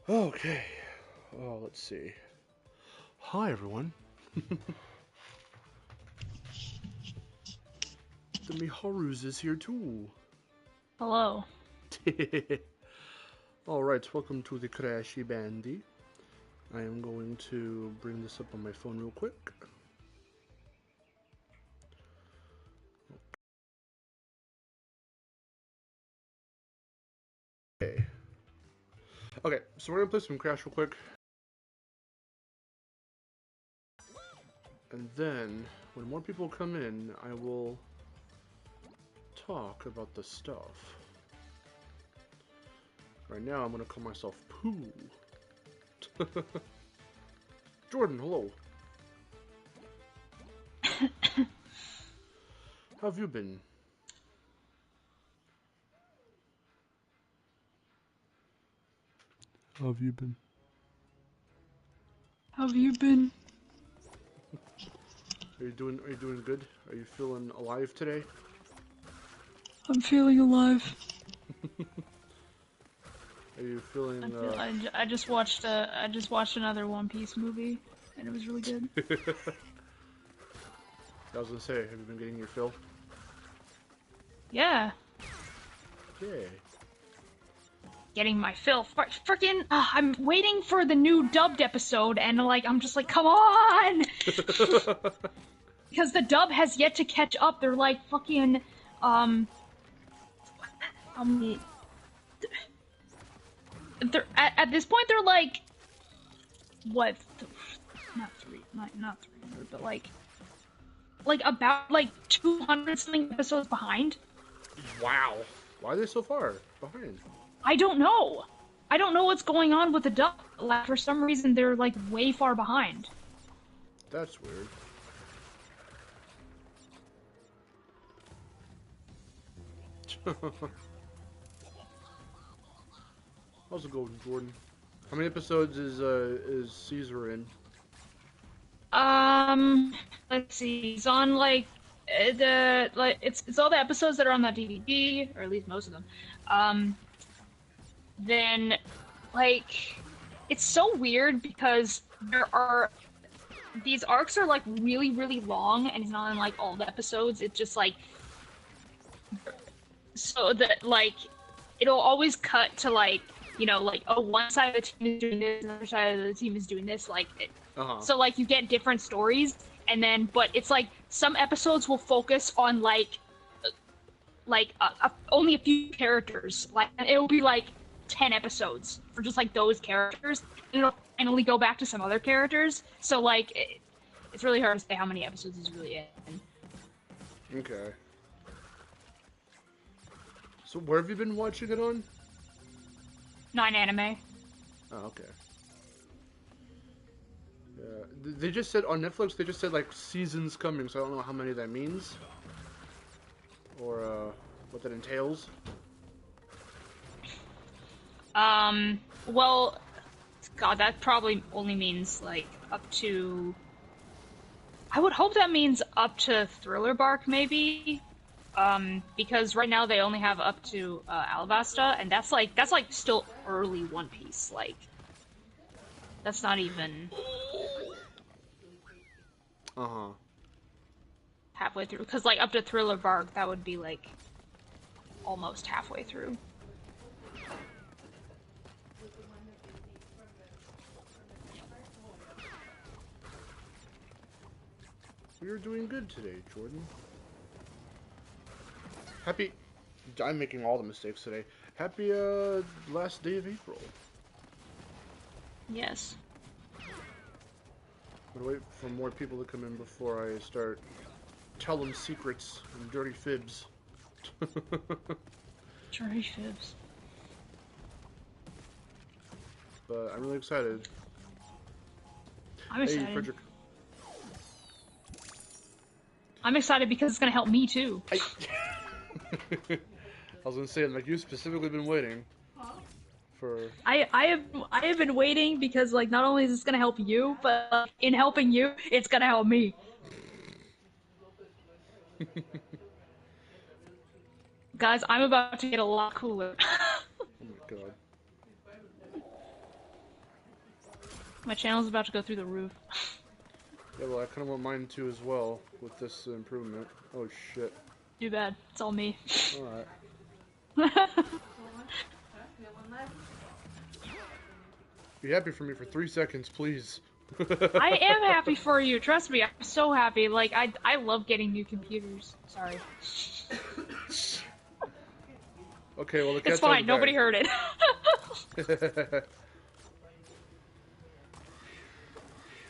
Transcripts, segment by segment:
Okay. Oh, let's see. Hi, everyone. The Miharus is here too. Hello. Alright, welcome to the Crashy Bandy. I am going to bring this up on my phone real quick. Okay. Okay, so we're gonna play some Crash real quick. And then, when more people come in, I will talk about the stuff. Right now, I'm gonna call myself Pooh. Jordan, hello. How have you been? How have you been? How have you been? Are you doing good? Are you feeling alive today? I'm feeling alive. Are you feeling I just watched another One Piece movie and it was really good. I was gonna say, have you been getting your fill? Yeah. Yeah. Getting my fill. Freaking I'm waiting for the new dubbed episode and I'm just like, come on! Because the dub has yet to catch up. They're like fucking they're at this point they're like what not 300 but like about 200 something episodes behind. Wow. Why are they so far behind? I don't know what's going on with the dub. Like, for some reason they're like way far behind. That's weird. How's it going, Jordan? How many episodes is Caesar in? Let's see. He's on it's all the episodes that are on that DVD, or at least most of them. Then it's so weird because these arcs are like really, really long, and it's not in like all the episodes. It's just like so that it'll always cut to one side of the team is doing this, another side of the team is doing this, so you get different stories, and then but it's like some episodes will focus on only a few characters, and it'll be 10 episodes for just those characters, and it'll finally go back to some other characters. So it's really hard to say how many episodes is really in. Okay. So where have you been watching it on? 9 Anime. Oh, okay. Yeah, they just said on Netflix. They just said seasons coming, so I don't know how many that means, or what that entails. Well, God, that probably only means up to. I would hope that means up to Thriller Bark, maybe. Because right now they only have up to Alabasta, and that's still early One Piece. That's not even halfway through. Because up to Thriller Bark, that would be almost halfway through. You're doing good today, Jordan. Happy. I'm making all the mistakes today. Happy last day of April. Yes. I'm gonna wait for more people to come in before I start telling secrets and dirty fibs. Dirty fibs. But I'm really excited. I'm excited. Hey, Frederick. I'm excited because it's gonna help me too. I was gonna say, you specifically been waiting for. I have been waiting because not only is this gonna help you, but in helping you, it's gonna help me. Guys, I'm about to get a lot cooler. Oh my god. My channel's about to go through the roof. Yeah, well, I kind of want mine to as well with this improvement. Oh shit. Too bad. It's all me. Alright. Be happy for me for 3 seconds, please. I am happy for you. Trust me, I'm so happy. Like, I love getting new computers. Sorry. Okay, well, the cat's It's fine. out Nobody of heard it. the bag.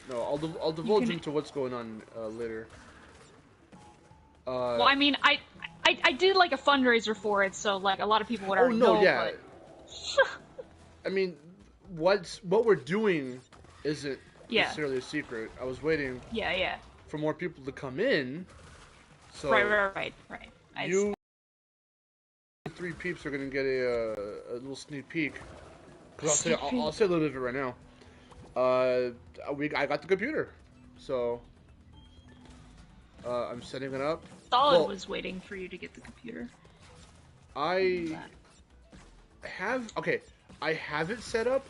No, I'll divulge into what's going on later. Well, I mean, I did like a fundraiser for it, so like a lot of people would already know. Yeah. But... I mean, what we're doing isn't necessarily a secret. I was waiting. Yeah. For more people to come in. So Right. You 3 peeps are gonna get a little sneak peek. Cause I'll say a little bit of it right now. I got the computer, so I'm setting it up. Solid was waiting for you to get the computer. I have it set up,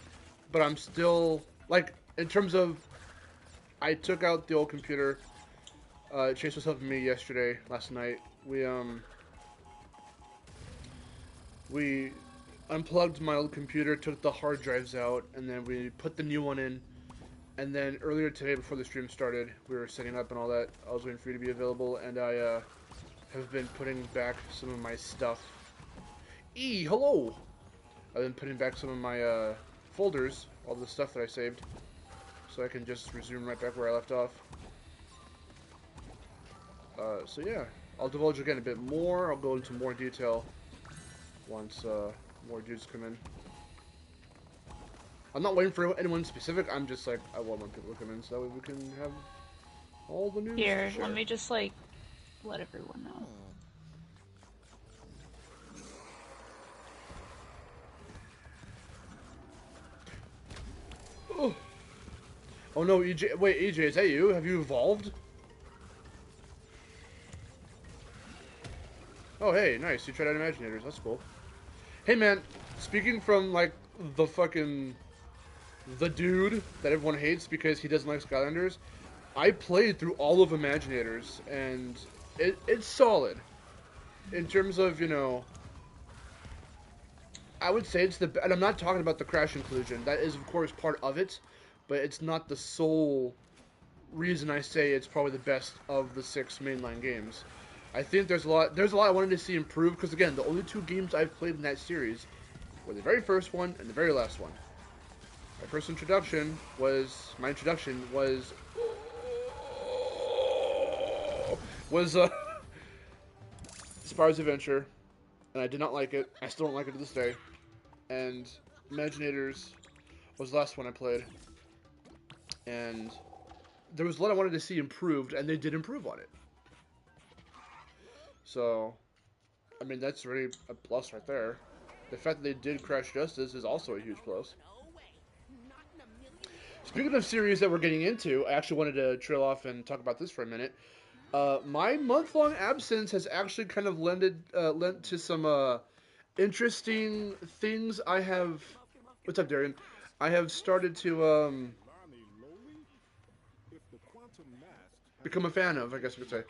but I'm still like in terms of I took out the old computer. Chase was helping me last night. We unplugged my old computer, took the hard drives out, and then we put the new one in. And then earlier today, before the stream started, we were setting up and all that. I was waiting for you to be available, and I have been putting back some of my stuff. Hello! I've been putting back some of my folders, all the stuff that I saved, so I can just resume right back where I left off. So yeah, I'll divulge again a bit more. I'll go into more detail once more dudes come in. I'm not waiting for anyone specific. I'm just like, I want more people to come in so that way we can have all the news. Here, let me just like let everyone know. Oh no, EJ! Wait, EJ, is that you? Have you evolved? Oh hey, nice. You tried out Imaginators. That's cool. Hey man, speaking from like the dude that everyone hates because he doesn't like Skylanders, I played through all of Imaginators and it's solid. In terms of, I would say it's and I'm not talking about the crash inclusion. That is of course part of it, but it's not the sole reason I say it's probably the best of the 6 mainline games. I think there's a lot I wanted to see improved because again, the only 2 games I've played in that series were the very first one and the very last one. My introduction was Spyro's Adventure, and I did not like it. I still don't like it to this day. And Imaginators was the last one I played. And there was a lot I wanted to see improved, and they did improve on it. So, I mean, that's really a plus right there. The fact that they did Crash Justice is also a huge plus. Speaking of series that we're getting into, I actually wanted to trail off and talk about this for a minute. My month-long absence has actually kind of lent to some interesting things I have... What's up, Darian? I have started to become a fan of, I guess we could say.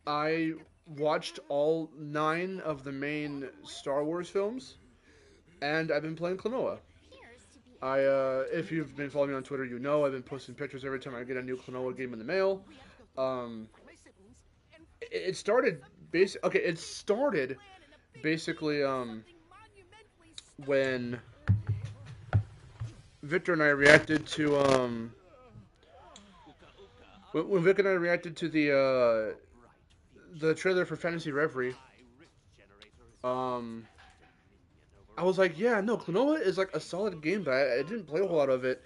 I watched all 9 of the main Star Wars films, and I've been playing Klonoa. If you've been following me on Twitter, you know I've been posting pictures every time I get a new Klonoa game in the mail. It started basically when Victor and I reacted to when Vic and I reacted to the trailer for Fantasy Reverie. I was like, yeah, no, Klonoa is like a solid game, but I didn't play a whole lot of it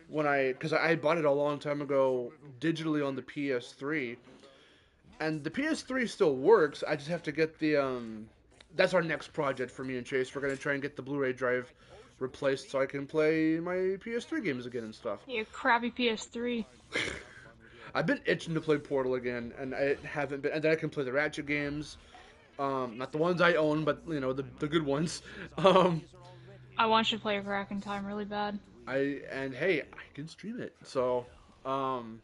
because I bought it a long time ago digitally on the PS3, and the PS3 still works. I just have to get that's our next project for me and Chase. We're gonna try and get the Blu-ray drive replaced so I can play my PS3 games again and stuff. Your crappy PS3. I've been itching to play Portal again, and I haven't been. And then I can play the Ratchet games. Not the ones I own, but, the good ones. I want you to play Crack in Time really bad. Hey, I can stream it. So, um,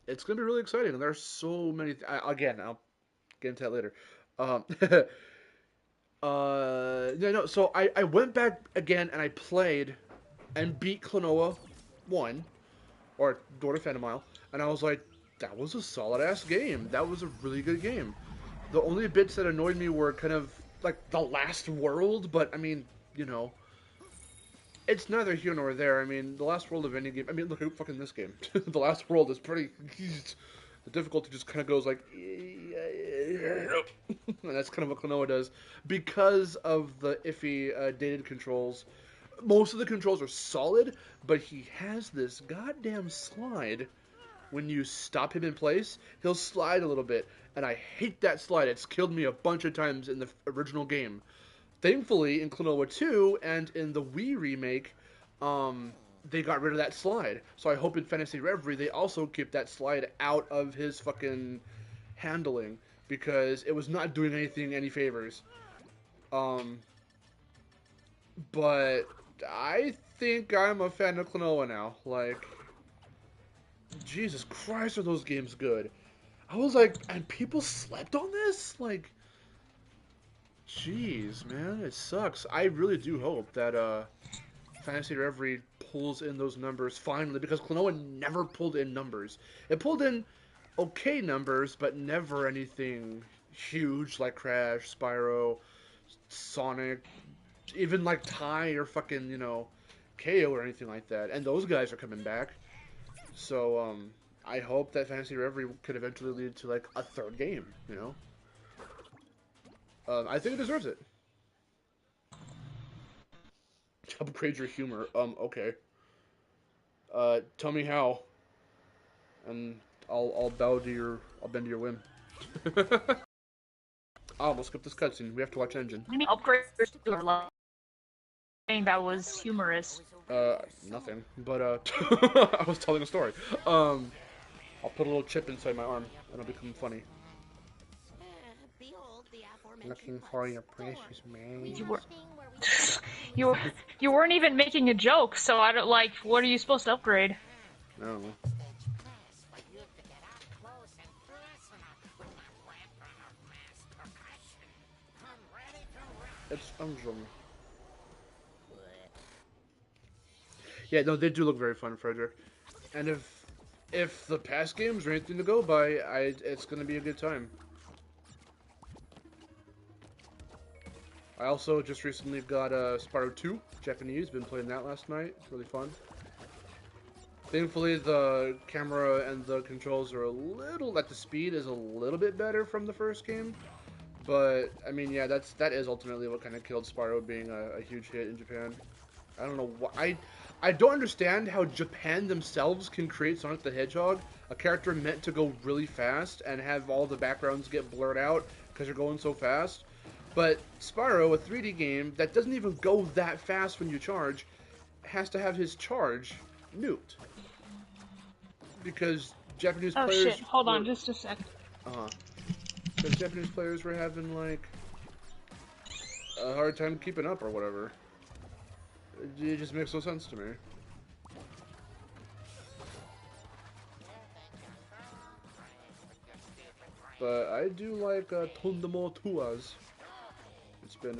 it's gonna be really exciting. And there's so many. Again, I'll get into that later. Um, yeah, no. So I went back again and I played and beat Klonoa 1 or Door to Phantom Mile, and I was like, that was a solid ass game. That was a really good game. The only bits that annoyed me were kind of like the last world, but I mean, you know, it's neither here nor there. I mean, the last world of any game. I mean, look at fucking this game. The last world is pretty. The difficulty just kind of goes like, and that's kind of what Klonoa does because of the iffy dated controls. Most of the controls are solid, but he has this goddamn slide. When you stop him in place, he'll slide a little bit, and I hate that slide. It's killed me a bunch of times in the original game. Thankfully, in Klonoa 2 and in the Wii remake, they got rid of that slide. So I hope in Fantasy Reverie they also keep that slide out of his fucking handling because it was not doing any favors. Um, but I think I'm a fan of Klonoa now. Like, Jesus Christ, are those games good? I was like, and people slept on this? Like, jeez, man, it sucks. I really do hope that Fantasy Reverie pulls in those numbers finally, because Klonoa never pulled in numbers. It pulled in okay numbers, but never anything huge like Crash, Spyro, Sonic, even like Ty or fucking, KO or anything like that. And those guys are coming back. So, I hope that Fantasy Reverie could eventually lead to like a third game, I think it deserves it. Upgrade your humor. Okay. Tell me how, and I'll bend to your whim. I almost skipped this cutscene. We have to watch Engine. What do you mean upgrade your life? That was humorous. Nothing. But I was telling a story. I'll put a little chip inside my arm, and it'll become funny. Looking for your precious man. You weren't even making a joke, so I don't like. What are you supposed to upgrade? I don't know. It's Yeah, no, they do look very fun, Frederick. And if the past games are anything to go by, it's gonna be a good time. I also just recently got Spyro 2, Japanese. Been playing that last night. It's really fun. Thankfully, the camera and the controls are the speed is a little bit better from the first game. But, I mean, yeah, that is ultimately what kind of killed Spyro being a huge hit in Japan. I don't know why. I don't understand how Japan themselves can create Sonic the Hedgehog, a character meant to go really fast, and have all the backgrounds get blurred out because you're going so fast. But Spyro, a 3D game that doesn't even go that fast when you charge, has to have his charge nuked. Because Japanese players... Oh shit, hold on just a sec. Because Japanese players were having, like, a hard time keeping up or whatever. It just makes no sense to me. But I do like Tondemo Tuas. It's been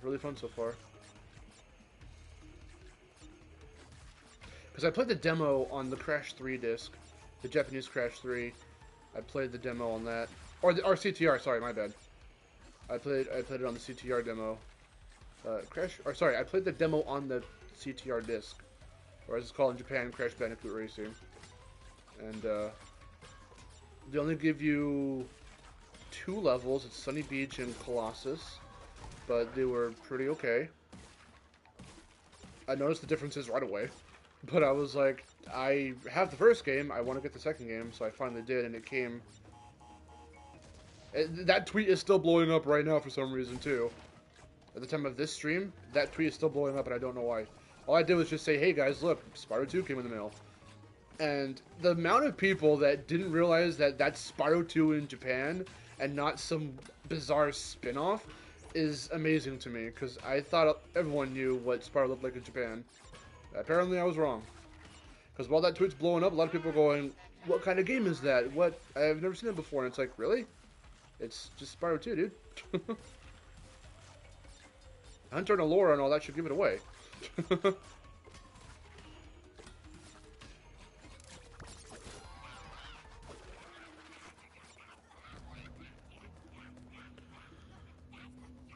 really fun so far. Because I played the demo on the Crash 3 disc, the Japanese Crash 3. I played the demo on that, or CTR. Sorry, my bad. I played it on the CTR demo. I played the demo on the CTR disc, or as it's called in Japan, Crash Bandicoot Racing. And they only give you 2 levels. It's Sunny Beach and Colossus, but they were pretty okay. I noticed the differences right away, but I was like, I have the first game, I want to get the second game, so I finally did, and it came. That tweet is still blowing up right now for some reason, too. At the time of this stream, that tweet is still blowing up, and I don't know why. All I did was just say, hey guys, look, Spyro 2 came in the mail. And the amount of people that didn't realize that that's Spyro 2 in Japan, and not some bizarre spin-off, is amazing to me, because I thought everyone knew what Spyro looked like in Japan. Apparently I was wrong. Because while that tweet's blowing up, a lot of people are going, what kind of game is that? What? I've never seen it before. And it's like, really? It's just Spyro 2, dude. Hunter and Allura and all that should give it away.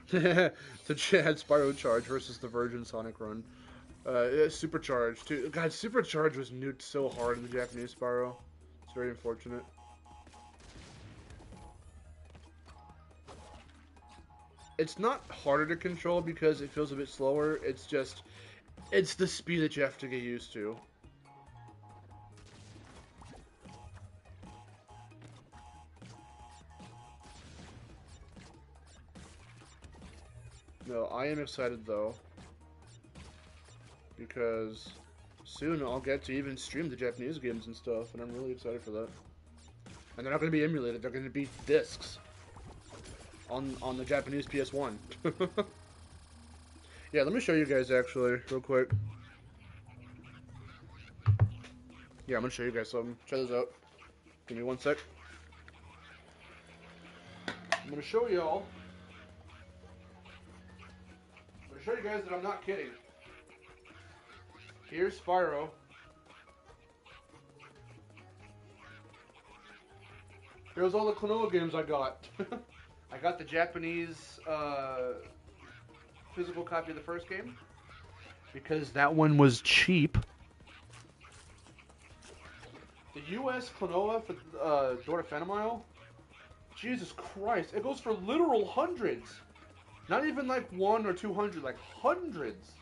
The Chad Spyro Charge versus the Virgin Sonic Run. Supercharged, too. God, Supercharged was nuked so hard in the Japanese Spyro. It's very unfortunate. It's not harder to control because it feels a bit slower. It's just, it's the speed that you have to get used to. No, I am excited though. Because soon I'll get to even stream the Japanese games and stuff, and I'm really excited for that. And they're not going to be emulated, they're going to be discs. On the Japanese PS1. Yeah, let me show you guys actually, real quick. Yeah, I'm going to show you guys something. Check this out. Give me one sec. I'm going to show y'all. I'm going to show you guys that I'm not kidding. Here's Spyro. Here's all the Klonoa games I got. I got the Japanese physical copy of the first game because that one was cheap. The US Klonoa for Dora Phantomile, Jesus Christ, it goes for literal hundreds. Not even like 1 or 200, like hundreds.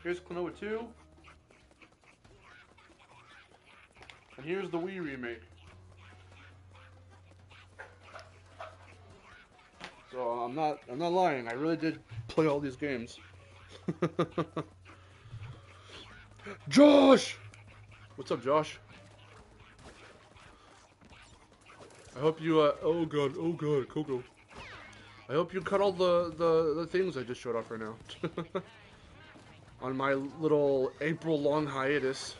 Here's Klonoa 2. And here's the Wii remake. So I'm not lying. I really did play all these games. Josh! What's up, Josh? I hope you oh god, Coco. I hope you cut all the things I just showed off right now. On my little April long hiatus.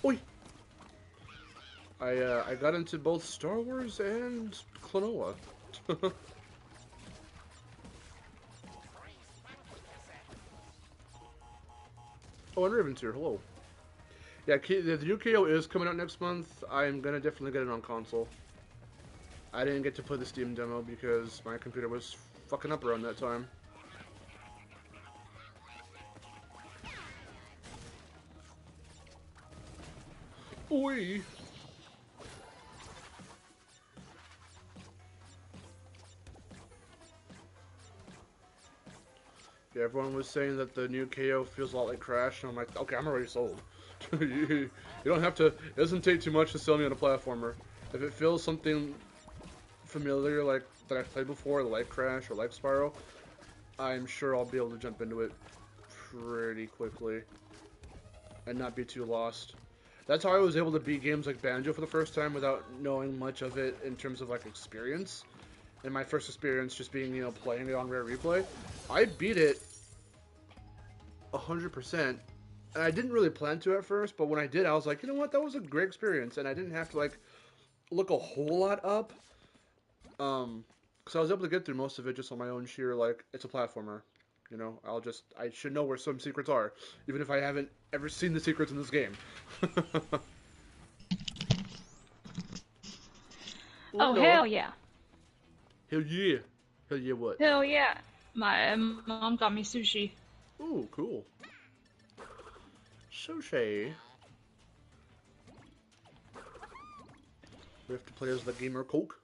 Oi! I got into both Star Wars and Klonoa. Oh, and Raven's here. Hello. Yeah, the new KO is coming out next month. I'm gonna definitely get it on console. I didn't get to play the Steam demo because my computer was fucking up around that time. Oi! Yeah, everyone was saying that the new KO feels a lot like Crash, and I'm like, okay, I'm already sold. You don't have to, it doesn't take too much to sell me on a platformer. If it feels something familiar like that I've played before, like Crash or like Spyro, I'm sure I'll be able to jump into it pretty quickly and not be too lost. That's how I was able to beat games like Banjo for the first time without knowing much of it in terms of like experience. And my first experience just being, you know, playing it on Rare Replay. I beat it 100%. And I didn't really plan to at first, but when I did, I was like, you know what, that was a great experience. And I didn't have to, like, look a whole lot up. Because I was able to get through most of it just on my own sheer, like, it's a platformer. You know, I should know where some secrets are. Even if I haven't ever seen the secrets in this game. Oh, hell yeah. Hell yeah. Hell yeah what? Hell yeah. My mom got me sushi. Ooh, cool. Sushi. We have to play as the Gamer Coke.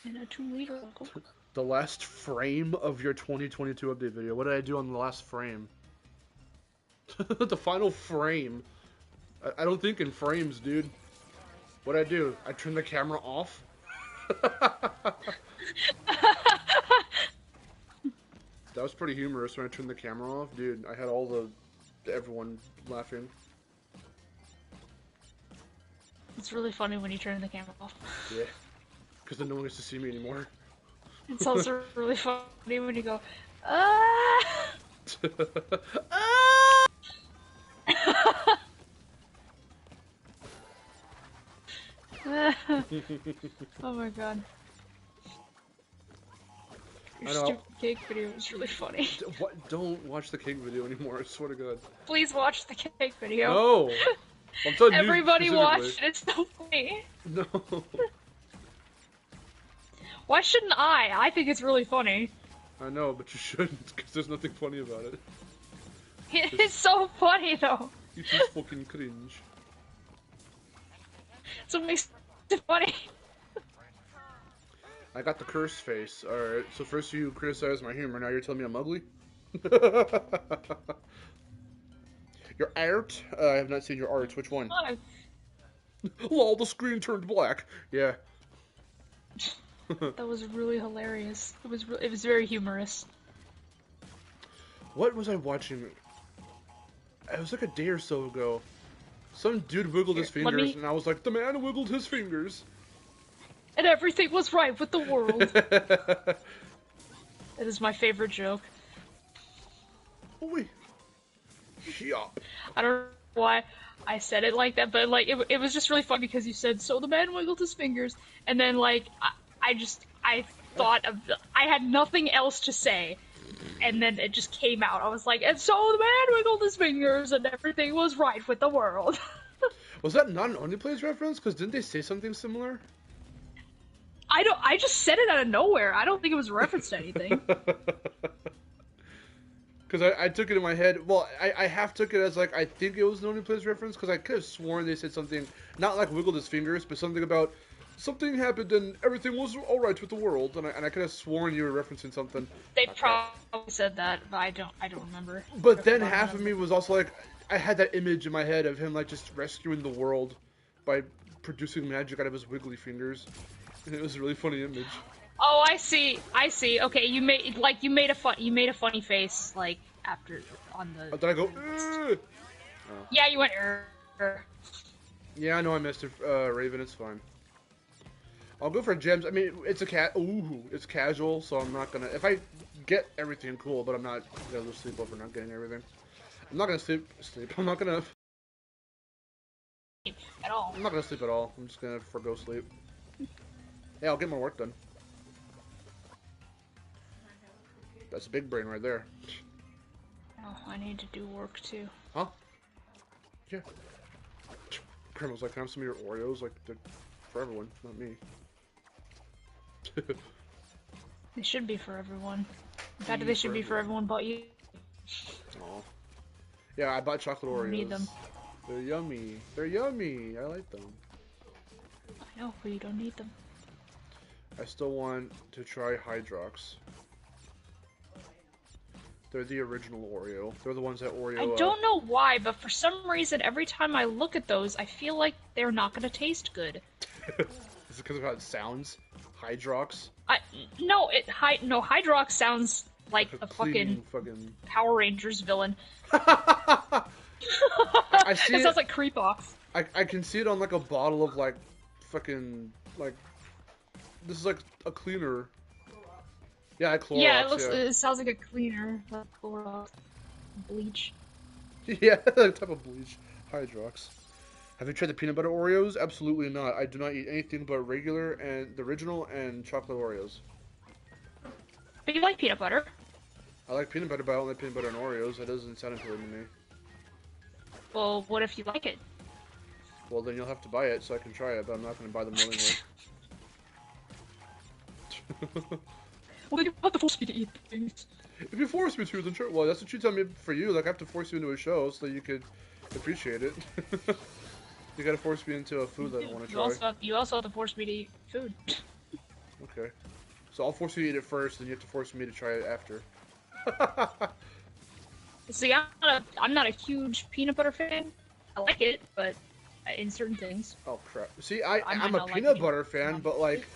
In a 2-liter Coke. The last frame of your 2022 update video. What did I do on the last frame? The final frame. I don't think in frames, dude. What'd I do? I turned the camera off? That was pretty humorous when I turned the camera off. Dude, I had all everyone laughing. it's really funny when you turn the camera off. Yeah. Because then no one gets to see me anymore. It's also really funny when you go, ah! Ah! Oh my god. Your I know. stupid cake video was really funny. Don't watch the cake video anymore, I swear to God. Please watch the cake video. No! I'm telling you Everybody watch it, specifically. it's so funny. No. Why shouldn't I? I think it's really funny. I know, but you shouldn't, because there's nothing funny about it. It's so funny though. It's just fucking cringe. So it makes it funny. I got the curse face. Alright, so first you criticize my humor, now you're telling me I'm ugly? Your art? I have not seen your art. Which one? Lol, the screen turned black. Yeah. That was really hilarious. It was very humorous. What was I watching? It was like a day or so ago. Some dude wiggled his fingers, and I was like, the man wiggled his fingers. And everything was right with the world. That is my favorite joke. Oi. Yup. I don't know why I said it like that, but like it was just really fun because you said, so the man wiggled his fingers, and then like I thought of, I had nothing else to say, and then it just came out. I was like, and so the man wiggled his fingers, and everything was right with the world. Was that not an Only Plays reference? Because didn't they say something similar? I just said it out of nowhere. I don't think it was a reference to anything. Because I took it in my head. Well, I half took it as like, I think it was an Only Plays reference, because I could have sworn they said something, not like wiggled his fingers, but something about something happened and everything was alright with the world, and I could have sworn you were referencing something. They probably said that, but I don't remember. But then half of me was also like, I had that image in my head of him like just rescuing the world by producing magic out of his wiggly fingers, and it was a really funny image. Oh, I see. Okay, you made a funny face like after on the. Oh, did I go? Oh. Yeah, you went. Yeah, I know I missed it, Raven. It's fine. I'll go for gems. I mean, it's it's casual, so I'm not gonna. If I get everything, cool, but I'm not gonna lose sleep over not getting everything. I'm not gonna sleep. I'm not gonna. At all. I'm not gonna sleep at all. I'm just gonna forgo sleep. Yeah, I'll get my work done. That's big brain right there. Oh, I need to do work too. Huh? Yeah. Grandma's like, can I have some of your Oreos? Like, they're for everyone, not me. They should be for everyone. In fact, they should be for everyone but you. Aw. Yeah, I bought chocolate Oreos. You need them. They're yummy. They're yummy. I like them. I know, but you don't need them. I still want to try Hydrox. They're the original Oreo. They're the ones that Oreo... I don't know why, but for some reason, every time I look at those, I feel like they're not gonna taste good. Is it because of how it sounds? Hydrox? No, Hydrox sounds like a fucking Power Rangers villain. I see it sounds like Creepox. I can see it on like a bottle of like fucking like this is like a cleaner. Yeah, Clorox. Yeah, it sounds like a cleaner, like Clorox, bleach. Yeah, that type of bleach. Hydrox. Have you tried the peanut butter Oreos? Absolutely not. I do not eat anything but regular and the original and chocolate Oreos. But you like peanut butter. I like peanut butter, but I don't like peanut butter and Oreos. That doesn't sound appealing to me. Well, what if you like it? Well, then you'll have to buy it so I can try it, but I'm not going to buy them willingly. Well, you have to force me to eat things. If you force me to, then sure. Well, that's what you tell me for you. Like, I have to force you into a show so that you could appreciate it. You gotta force me into a food that I want to try. You also have to force me to eat food. Okay. So I'll force you to eat it first, then you have to force me to try it after. See, I'm not a huge peanut butter fan. I like it, but in certain things. Oh, crap. See, I'm a like peanut butter fan, but, like,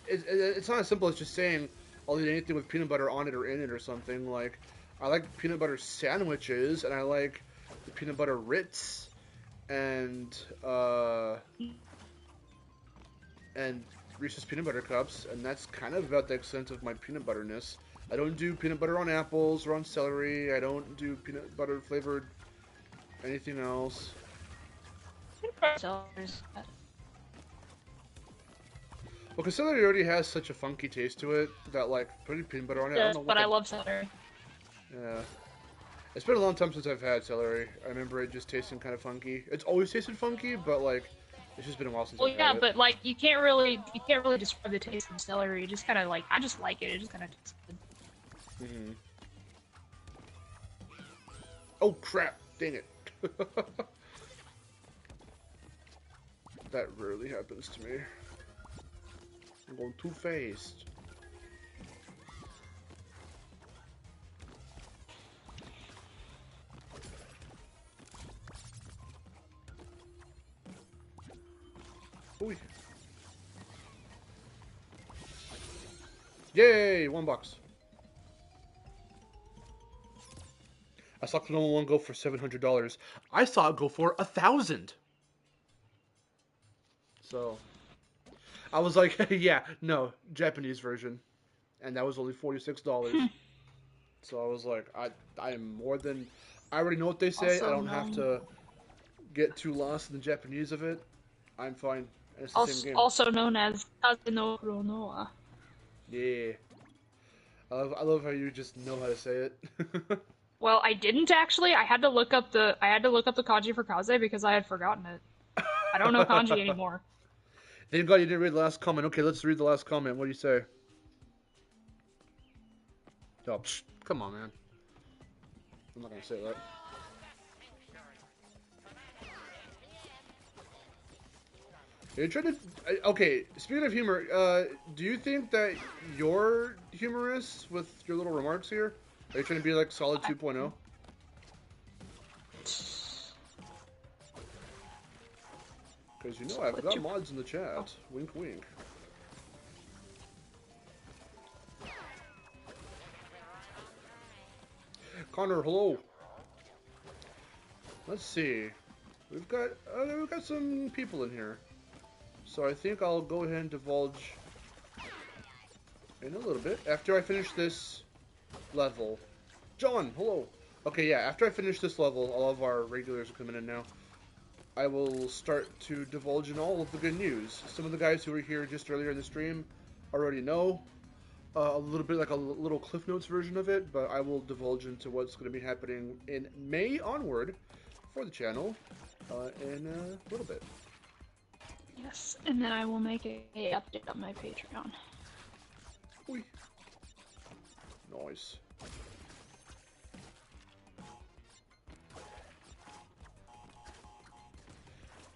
it's not as simple as just saying I'll eat anything with peanut butter on it or in it or something. Like, I like peanut butter sandwiches, and I like the peanut butter Ritz, and, and Reese's Peanut Butter Cups, and that's kind of about the extent of my peanut butterness. I don't do peanut butter on apples or on celery. I don't do peanut butter flavored anything else. Well, because celery already has such a funky taste to it that, like, putting peanut butter on it, I don't know what but I love celery. Yeah. It's been a long time since I've had celery. I remember it just tasting kind of funky. It's always tasted funky, but, like, it's just been a while since I've had it. Well, yeah, but, like, you can't really describe the taste of celery. You just kind of, like, I just like it. It just kind of tastes good. Mm-hmm. Oh, crap. Dang it. That rarely happens to me. I'm going too fast. Ooh. Yay! $1. I saw Clone One go for $700. I saw it go for $1,000. So I was like, yeah, no, Japanese version, and that was only $46. So I was like, I am more than. I already know what they say. I don't have to get too lost in the Japanese of it. I'm fine. And it's the same game. Also known as Kaze no Kuronoa. Yeah. I love how you just know how to say it. Well, I didn't actually. I had to look up the kanji for Kaze because I had forgotten it. I don't know kanji anymore. Thank God you didn't read the last comment. Okay, let's read the last comment. What do you say? Oh, come on, man. I'm not gonna say that. You're trying to. Okay, speaking of humor, do you think that you're humorous with your little remarks here? Are you trying to be like Solid 2.0? Because you know I've got mods in the chat. Wink, wink. Connor, hello. Let's see. We've got some people in here. So I think I'll go ahead and divulge in a little bit after I finish this level. John, hello. Okay, yeah, after I finish this level, all of our regulars are coming in now. I will start to divulge in all of the good news. Some of the guys who were here just earlier in the stream already know a little bit, like a little Cliff Notes version of it, but I will divulge into what's going to be happening in May onward for the channel in a little bit. Yes, and then I will make a update on my Patreon. Oy. Nice.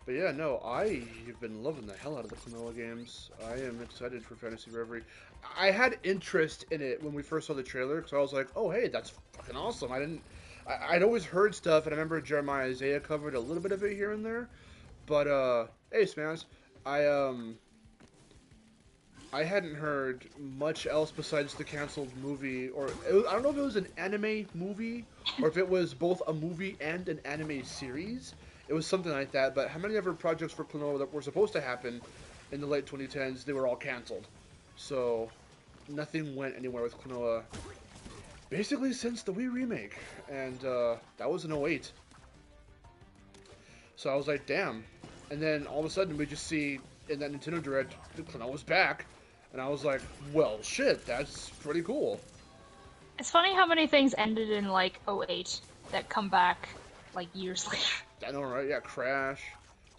But yeah, no, I have been loving the hell out of the Klonoa games. I am excited for Fantasy Reverie. I had interest in it when we first saw the trailer, because I was like, oh, hey, that's fucking awesome. I'd always heard stuff, and I remember Jeremiah Isaiah covered a little bit of it here and there. But, hey, Smaz, I hadn't heard much else besides the canceled movie, or I don't know if it was an anime movie, or if it was both a movie and an anime series. It was something like that, but how many other projects for Klonoa that were supposed to happen in the late 2010s, they were all canceled. So, nothing went anywhere with Klonoa, basically since the Wii remake, and that was in 08. So I was like, damn. And then all of a sudden we just see in that Nintendo Direct, Klonoa's back, and I was like, well, shit, that's pretty cool. It's funny how many things ended in, like, 08 that come back, like, years later. I know, right? Yeah, Crash.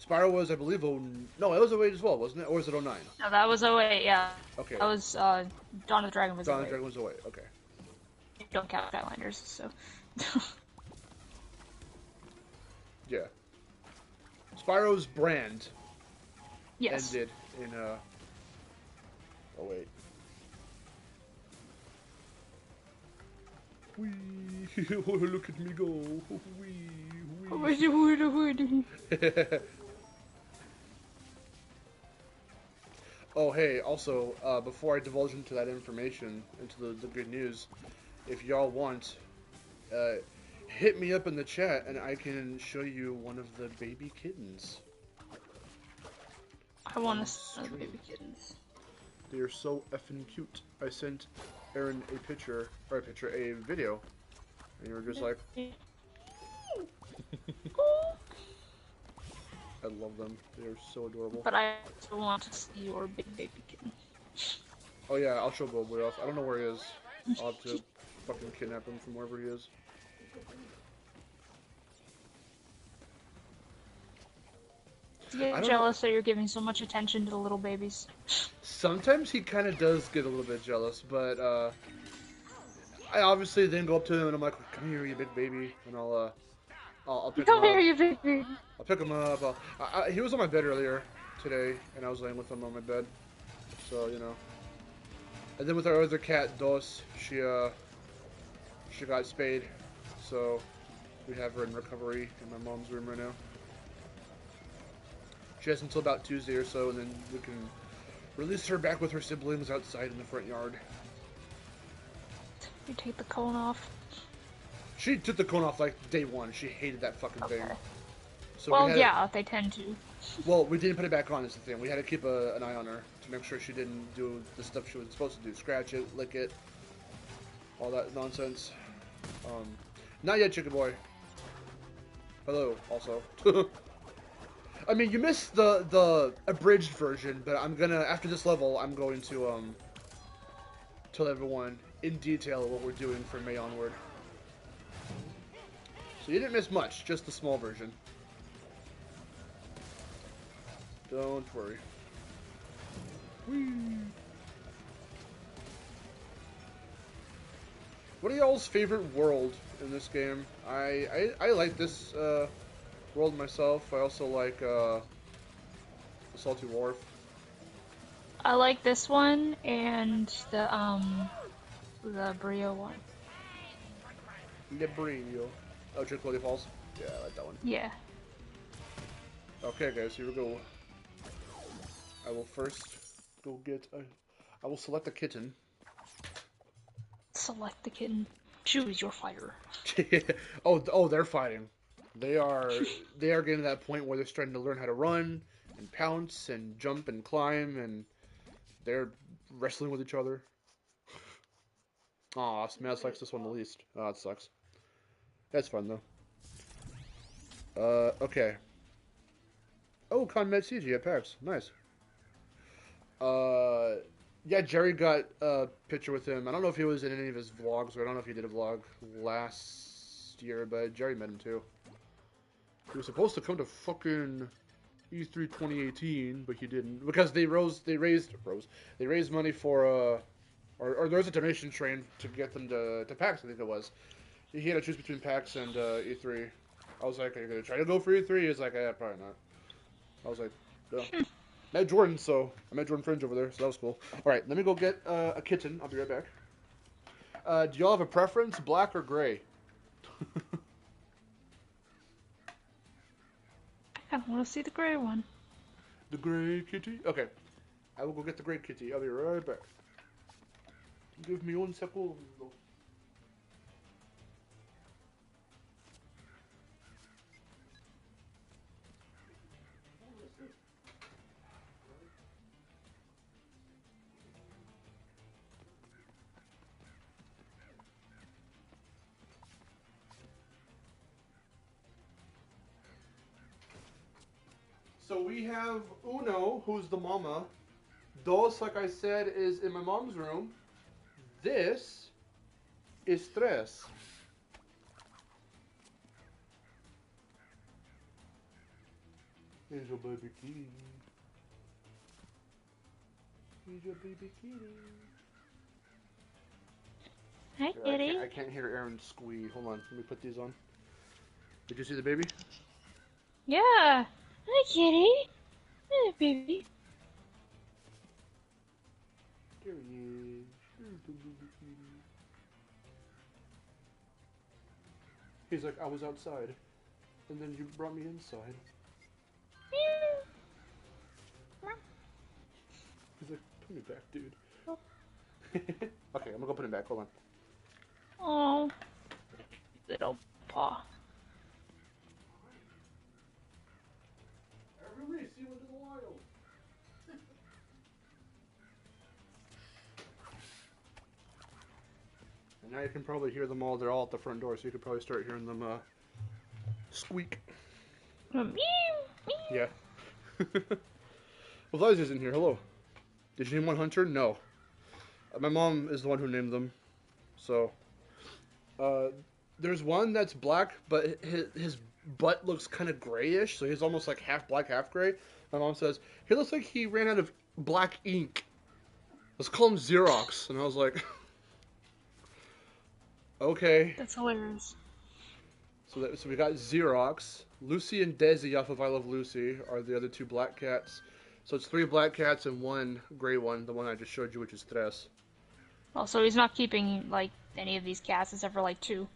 Spyro was, I believe, no, it was 08 as well, wasn't it? Or was it 09? No, that was 08, yeah. Okay. That was, Dawn of the Dragon was 08. Dawn of the Dragon was 08, okay. Don't count Skylanders, so... Yeah. Spyro's brand yes. ended in, 08. Wee, look at me go. Wee, wee. Oh, hey, also, before I divulge into that information, into the good news, if y'all want, hit me up in the chat and I can show you one of the baby kittens. I want on to see the stream. baby kittens. They are so effing cute. I sent Aaron a video, and you were just like, I love them. They are so adorable. But I still want to see your big baby kitten. Oh yeah, I'll show Bobo off. I don't know where he is. I'll have to fucking kidnap him from wherever he is. You get jealous that you're giving so much attention to the little babies. Sometimes he kind of does get a little bit jealous, but I obviously then go up to him and I'm like, "Come here, you big baby," and I'll pick him Come here, up. you big baby. I'll pick him up. He was on my bed earlier today, and I was laying with him on my bed, so you know. And then with our other cat, Dos, she got spayed, so we have her in recovery in my mom's room right now. She has until about Tuesday or so, and then we can release her back with her siblings outside in the front yard. You take the cone off. She took the cone off like day one. She hated that fucking thing. So well, yeah, they tend to. Well, we didn't put it back on, is the thing. We had to keep an eye on her to make sure she didn't do the stuff she was supposed to do. Scratch it, lick it, all that nonsense. Not yet, chicken boy. Hello, also. I mean, you missed the abridged version, but I'm gonna, after this level, I'm going to tell everyone in detail what we're doing from May onward. So you didn't miss much, just the small version. Don't worry. Whee! What are y'all's favorite world in this game? I like this world myself. I also like the Salty Wharf. I like this one and the Brio one. The Brio. Oh, Tranquility Falls? Yeah, I like that one. Yeah. Okay, guys, here we go. I will first go get I will select a kitten. Select the kitten. Choose your fighter. oh, they're fighting. They are getting to that point where they're starting to learn how to run and pounce and jump and climb, and they're wrestling with each other. Aw, Smash likes this one the least. Oh, it sucks. That's fun though. Okay. Oh, Con met CG at PAX. Nice. Yeah, Jerry got a picture with him. I don't know if he was in any of his vlogs, or I don't know if he did a vlog last year, but Jerry met him too. He was supposed to come to fucking E3 2018, but he didn't because they raised money for or there was a donation train to get them to PAX. I think it was. He had to choose between PAX and E3. I was like, "Are you gonna try to go for E3?" He's like, "Yeah, probably not." I was like, "Yeah." Met Jordan, so I met Jordan Fringe over there, so that was cool. All right, let me go get a kitten. I'll be right back. Do y'all have a preference, black or gray? I want to see the gray one. The gray kitty? Okay. I will go get the gray kitty. I'll be right back. Give me 1 second. So we have Uno, who's the mama. Dos, like I said, is in my mom's room. This is Tres. Here's your baby kitty. Here's your baby kitty. Hi, kitty. I can't hear Aaron squeal. Hold on, let me put these on. Did you see the baby? Yeah. Hi, kitty. Hi, baby. There he is. Here's the baby kitty. He's like, I was outside, and then you brought me inside. He's like, put me back, dude. Okay, I'm gonna go put him back. Hold on. Oh, little paw. I release you into the wild. And now you can probably hear them all. They're all at the front door, so you could probably start hearing them squeak. Meow, meow. Yeah. Well, Liza's in here. Hello. Did you name one Hunter? No. My mom is the one who named them. So, there's one that's black, but his butt looks kind of grayish, so he's almost like half black, half gray. My mom says, he looks like he ran out of black ink. Let's call him Xerox. And I was like, okay. That's hilarious. So we got Xerox. Lucy and Desi off of I Love Lucy are the other two black cats. So it's 3 black cats and 1 gray one, the one I just showed you, which is Tres. Well, so he's not keeping, like, any of these cats except for, like, 2.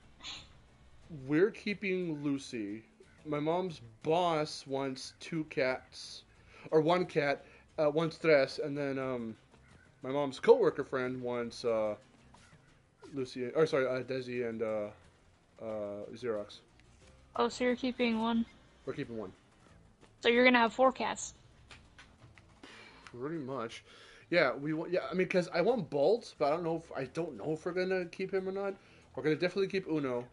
We're keeping Lucy. My mom's boss wants 2 cats, or 1 cat, wants Tres, and then my mom's coworker friend wants Lucy, or sorry, Desi and Xerox. Oh, so you're keeping 1? We're keeping 1. So you're gonna have 4 cats. Pretty much. Yeah, I mean, because I want Bolt, but I don't know if we're gonna keep him or not. We're gonna definitely keep Uno,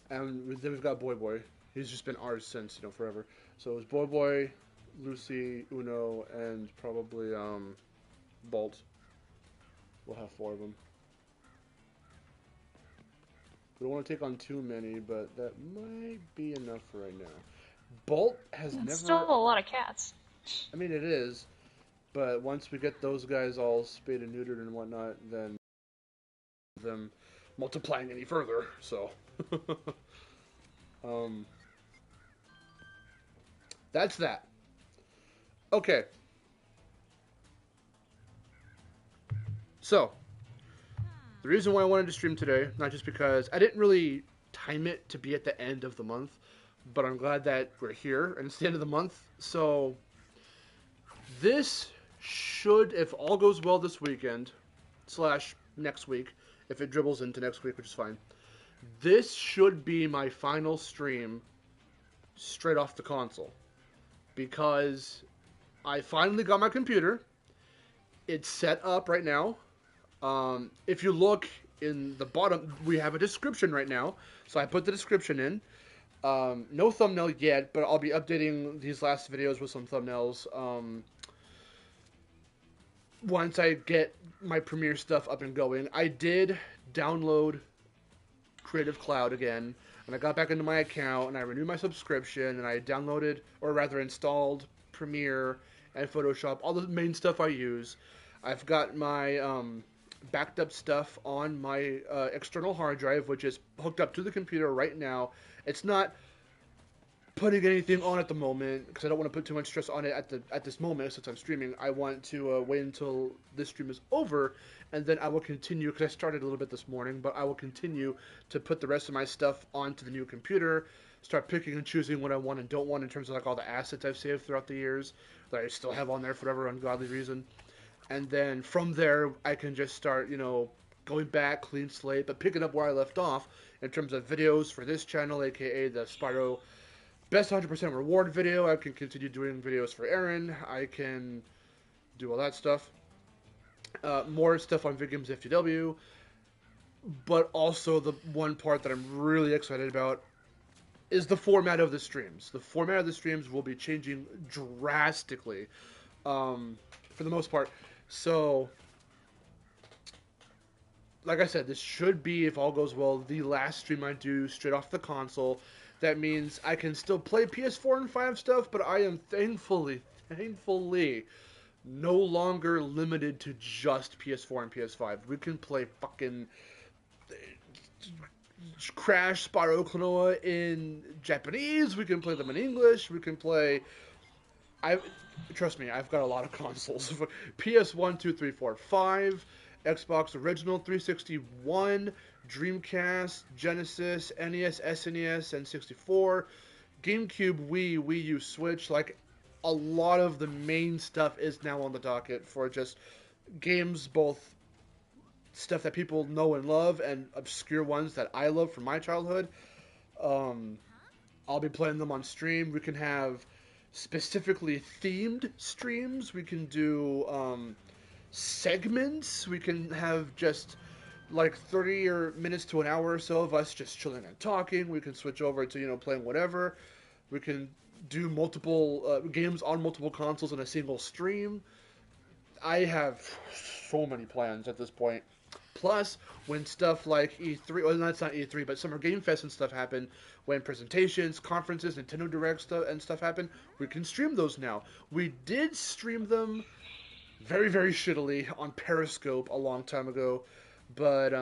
and then we've got Boy Boy. He's just been ours since forever. So it was Boy Boy, Lucy, Uno, and probably Bolt. We'll have 4 of them. We don't want to take on too many, but that might be enough for right now. Bolt has never. It's still a lot of cats. I mean, it is. But once we get those guys all spayed and neutered and whatnot, then them multiplying any further. So, that's that. Okay. So, the reason why I wanted to stream today, not just because I didn't really time it to be at the end of the month, but I'm glad that we're here and it's the end of the month. So, this should, if all goes well this weekend, / next week, if it dribbles into next week, which is fine, this should be my final stream straight off the console. Because I finally got my computer. It's set up right now. If you look in the bottom, we have a description right now. So I put the description in. No thumbnail yet, but I'll be updating these last videos with some thumbnails. Once I get my Premiere stuff up and going. I did download Creative Cloud again, and I got back into my account, and I renewed my subscription, and I downloaded, or rather installed, Premiere and Photoshop, all the main stuff I use. I've got my backed up stuff on my external hard drive, which is hooked up to the computer right now. It's not putting anything on at the moment because I don't want to put too much stress on it at this moment since I'm streaming. I want to wait until this stream is over, and then I will continue, because I started a little bit this morning, but I will continue to put the rest of my stuff onto the new computer, start picking and choosing what I want and don't want in terms of like all the assets I've saved throughout the years that I still have on there for whatever ungodly reason. And then from there, I can just start, going back, clean slate, but picking up where I left off in terms of videos for this channel, aka the Spyro Best 100% Reward video. I can continue doing videos for Aaron. I can do all that stuff. More stuff on VidGames FTW. But also the one part that I'm really excited about is the format of the streams. The format of the streams will be changing drastically for the most part. So, like I said, this should be, if all goes well, the last stream I do straight off the console. That means I can still play PS4 and 5 stuff, but I am thankfully, no longer limited to just PS4 and PS5. We can play fucking Crash, Spyro, Klonoa in Japanese. We can play them in English. We can play... Trust me, I've got a lot of consoles. PS1, 2, 3, 4, 5, Xbox Original 361, Dreamcast, Genesis, NES, SNES, and 64, GameCube, Wii U, Switch. Like, a lot of the main stuff is now on the docket for just games, both stuff that people know and love and obscure ones that I love from my childhood. I'll be playing them on stream. We can have specifically themed streams. We can do segments. We can have just like 30 or minutes to an hour or so of us just chilling and talking. We can switch over to, playing whatever. We can do multiple games on multiple consoles in a single stream. I have so many plans at this point. Plus, when stuff like E3, well, that's not E3, but Summer Game Fest and stuff happen, when presentations, conferences, Nintendo Direct stuff happen, we can stream those now. We did stream them very, very shittily on Periscope a long time ago, but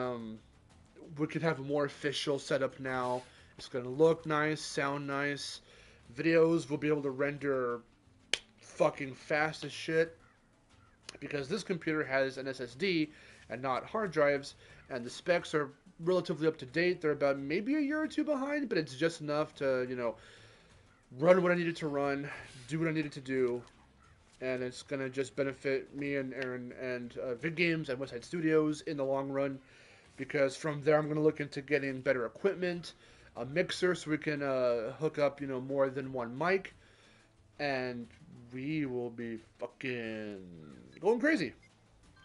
we can have a more official setup now. It's going to look nice, sound nice. Videos will be able to render fucking fast as shit because this computer has an SSD and not hard drives, and the specs are relatively up to date. They're about maybe a year or two behind, but it's just enough to, run what I needed to run, do what I needed to do, and it's going to just benefit me and Aaron and Vid Games and Westside Studios in the long run, because from there I'm going to look into getting better equipment, a mixer so we can hook up, more than one mic, and we will be fucking going crazy.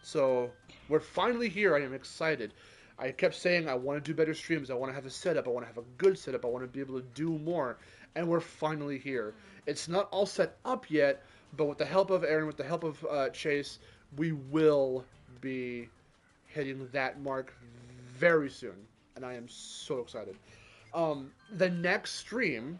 So we're finally here. I am excited. I kept saying I want to do better streams. I want to have a setup. I want to have a good setup. I want to be able to do more. And we're finally here. It's not all set up yet, but with the help of Aaron, with the help of Chase, we will be hitting that mark very soon. And I am so excited. The next stream,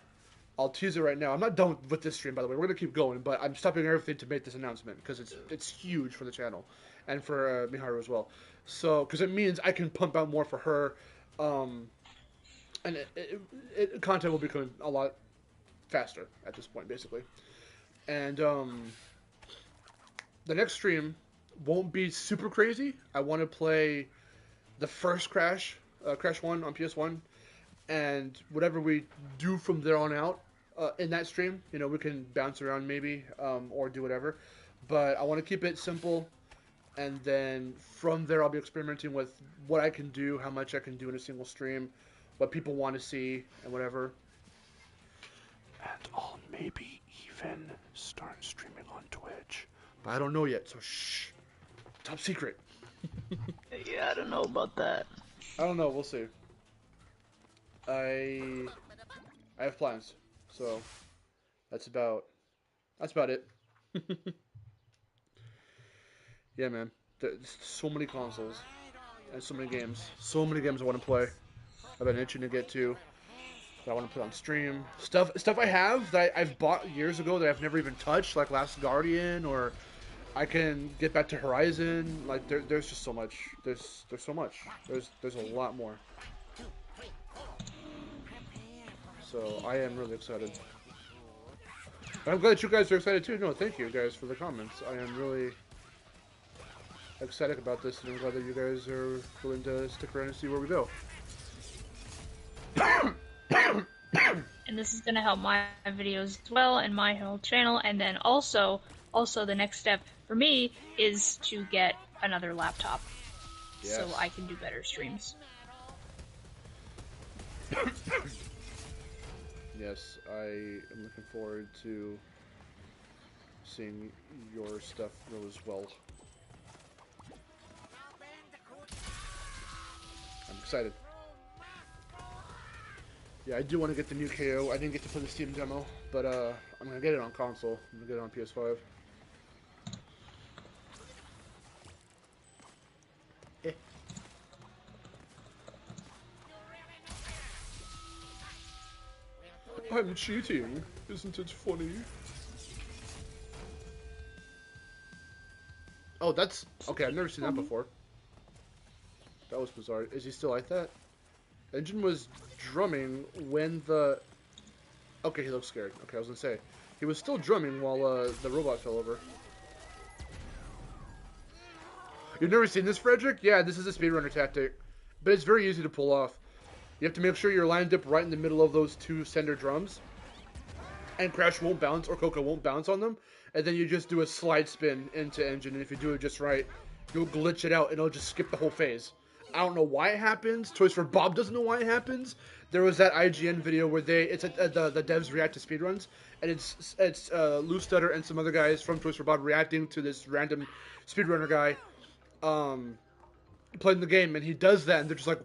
I'll tease it right now. I'm not done with this stream, by the way. We're going to keep going, but I'm stopping everything to make this announcement because it's huge for the channel and for Miharu as well. So, because it means I can pump out more for her, and content will be coming a lot faster at this point, basically. And the next stream won't be super crazy. I want to play the first Crash 1 on PS1, and whatever we do from there on out in that stream, we can bounce around maybe or do whatever. But I want to keep it simple, and then from there I'll be experimenting with what I can do, how much I can do in a single stream, what people want to see, and whatever. And I'll maybe even start streaming on Twitch. But I don't know yet, so shh. Top secret. Yeah, I don't know about that. I don't know, we'll see. I have plans, so that's about it. Yeah, man. There's so many consoles and so many games. So many games I want to play. I've been itching to get to. That I want to put on stream. Stuff I have that I've bought years ago that I've never even touched, like Last Guardian, or I can get back to Horizon. Like there's just so much. There's so much. There's a lot more. So I am really excited. I'm glad that you guys are excited too. No, thank you guys for the comments. I am really excited about this, and I'm glad that you guys are willing to stick around and see where we go. And this is going to help my videos as well and my whole channel. And then also the next step for me is to get another laptop, Yes. so I can do better streams. Yes, I am looking forward to seeing your stuff grow as well. I'm excited. Yeah, I do want to get the new KO. I didn't get to play the Steam demo, but I'm going to get it on console. I'm going to get it on PS5. I'm cheating. Isn't it funny? Oh, that's... Okay, I've never seen that before. That was bizarre. Is he still like that? Engine was drumming when the... Okay, he looks scared. Okay, I was gonna say. He was still drumming while the robot fell over. You've never seen this, Frederick? Yeah, this is a speedrunner tactic. But it's very easy to pull off. You have to make sure you're lined up right in the middle of those two sender drums. And Crash won't bounce, or Coco won't bounce on them. And then you just do a slide spin into Engine, and if you do it just right, you'll glitch it out, and it'll just skip the whole phase. I don't know why it happens. Toys for Bob doesn't know why it happens. There was that IGN video where the devs react to speedruns, and it's Lou Stutter and some other guys from Toys for Bob reacting to this random speedrunner guy, playing the game, and he does that, and they're just like,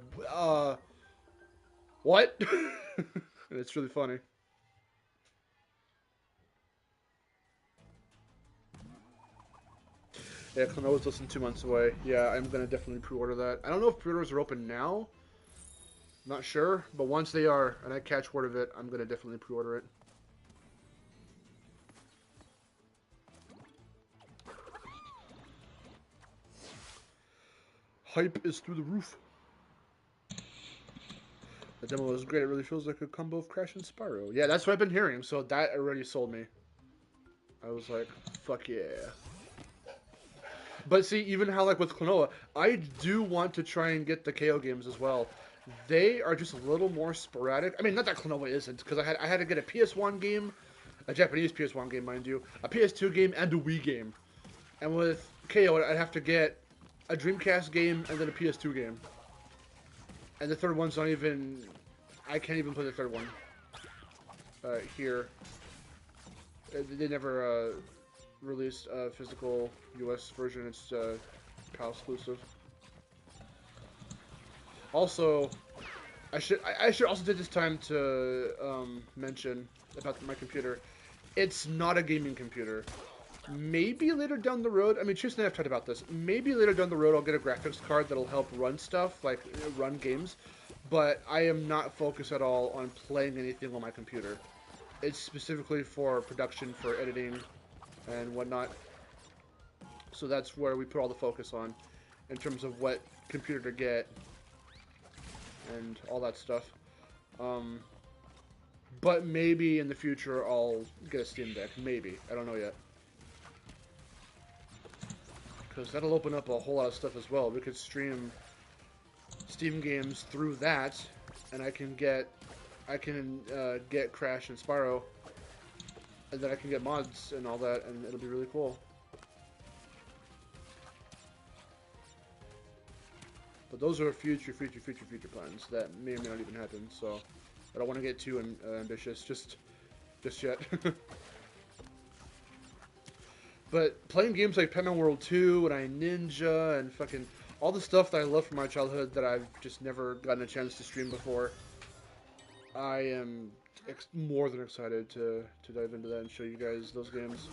what? And it's really funny. Yeah, Klonoa's less than 2 months away. Yeah, I'm gonna definitely pre-order that. I don't know if pre-orders are open now. Not sure, but once they are, and I catch word of it, I'm gonna definitely pre-order it. Hype is through the roof. The demo was great. It really feels like a combo of Crash and Spyro. Yeah, that's what I've been hearing, so that already sold me. I was like, fuck yeah. But see, even how, like, with Klonoa, I do want to try and get the KO games as well. They are just a little more sporadic. I mean, not that Klonoa isn't, because I had to get a PS1 game, a Japanese PS1 game, mind you, a PS2 game, and a Wii game. And with KO, I'd have to get a Dreamcast game and then a PS2 game. And the third one's not even... I can't even play the third one. Here. They never released a physical US version. It's PAL exclusive. Also, I should also take this time to mention about my computer. It's not a gaming computer. Maybe later down the road, I mean, Tristan and I have talked about this. Maybe later down the road, I'll get a graphics card that'll help run stuff, like run games. But I am not focused at all on playing anything on my computer. It's specifically for production, for editing, and whatnot. So that's where we put all the focus on, in terms of what computer to get, and all that stuff. But maybe in the future I'll get a Steam Deck. Maybe. I don't know yet. Because that'll open up a whole lot of stuff as well. We could stream Steam games through that, and I can get Crash and Spyro, and then I can get mods and all that, and it'll be really cool. But those are future plans that may or may not even happen. So I don't want to get too ambitious just yet. But playing games like Pac-Man World 2 and I Ninja and fucking all the stuff that I love from my childhood that I've just never gotten a chance to stream before, I am more than excited to dive into that and show you guys those games.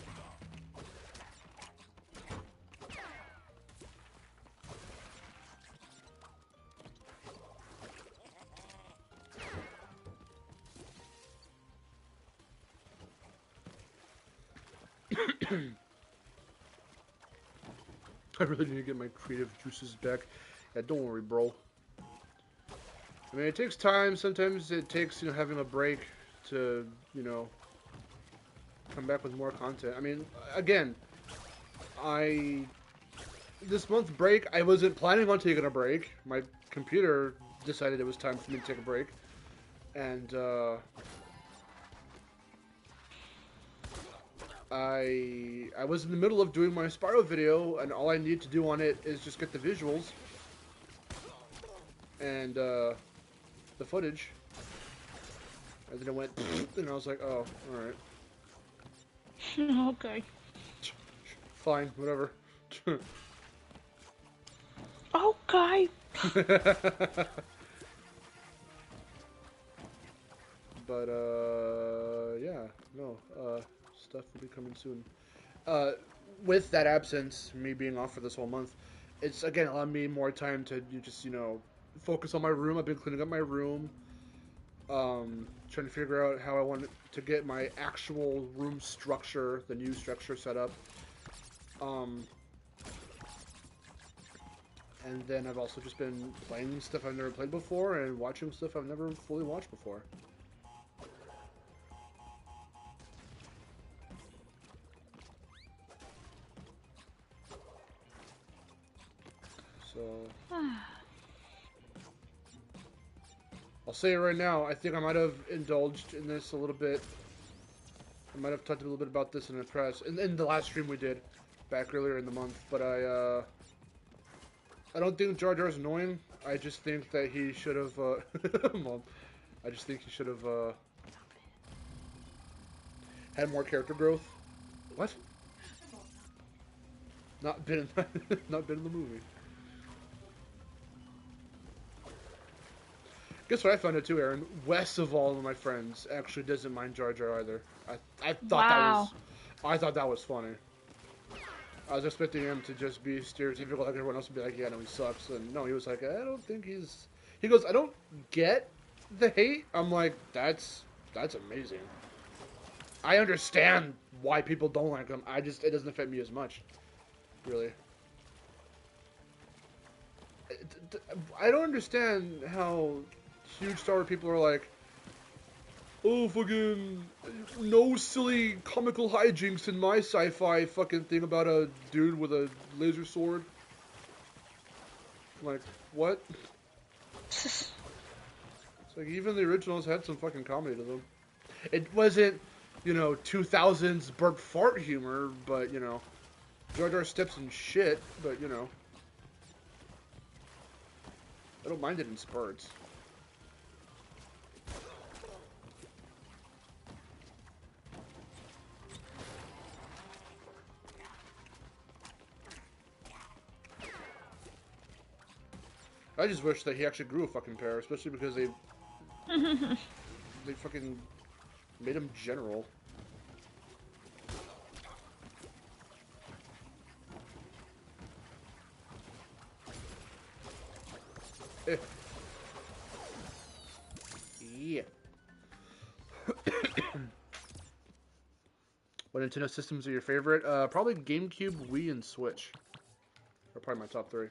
I really need to get my creative juices back. Yeah, don't worry, bro. I mean, it takes time. Sometimes it takes, having a break to, come back with more content. I mean, again, this month break, I wasn't planning on taking a break. My computer decided it was time for me to take a break. And, I was in the middle of doing my Spyro video, and all I need to do on it is just get the visuals and the footage. And then it went, and I was like, oh, alright. Okay. Fine, whatever. Okay. But, yeah, no, stuff will be coming soon. With that absence, me being off for this whole month, it's, again, allowed me more time to just, focus on my room. I've been cleaning up my room, trying to figure out how I want to get my actual room structure, the new structure set up. And then I've also just been playing stuff I've never played before and watching stuff I've never fully watched before. So, I'll say it right now, I think I might have indulged in this a little bit. I might have talked a little bit about this in the press, in the last stream we did back earlier in the month, but I don't think Jar Jar's annoying. I just think that he should have, Mom, I just think he should have, had more character growth. What? Not been in the movie. Guess what I found out too, Aaron? Wes of all of my friends actually doesn't mind Jar Jar either. I thought Wow. I thought that was funny. I was expecting him to just be stereotypical like everyone else would be like, yeah, no, he sucks. And no, he was like, I don't think he's... He goes, I don't get the hate. I'm like, that's amazing. I understand why people don't like him. It doesn't affect me as much. Really. I don't understand how huge Star Wars people are like, oh, fucking, no silly comical hijinks in my sci-fi fucking thing about a dude with a laser sword. I'm like, what? It's like, even the originals had some fucking comedy to them. It wasn't, 2000s burp fart humor, but, Jar Jar steps in shit, but, I don't mind it in spurts. I just wish that he actually grew a fucking pair, especially because they fucking made him general. Eh. Yeah. What Nintendo systems are your favorite? Probably GameCube, Wii, and Switch. Are probably my top three.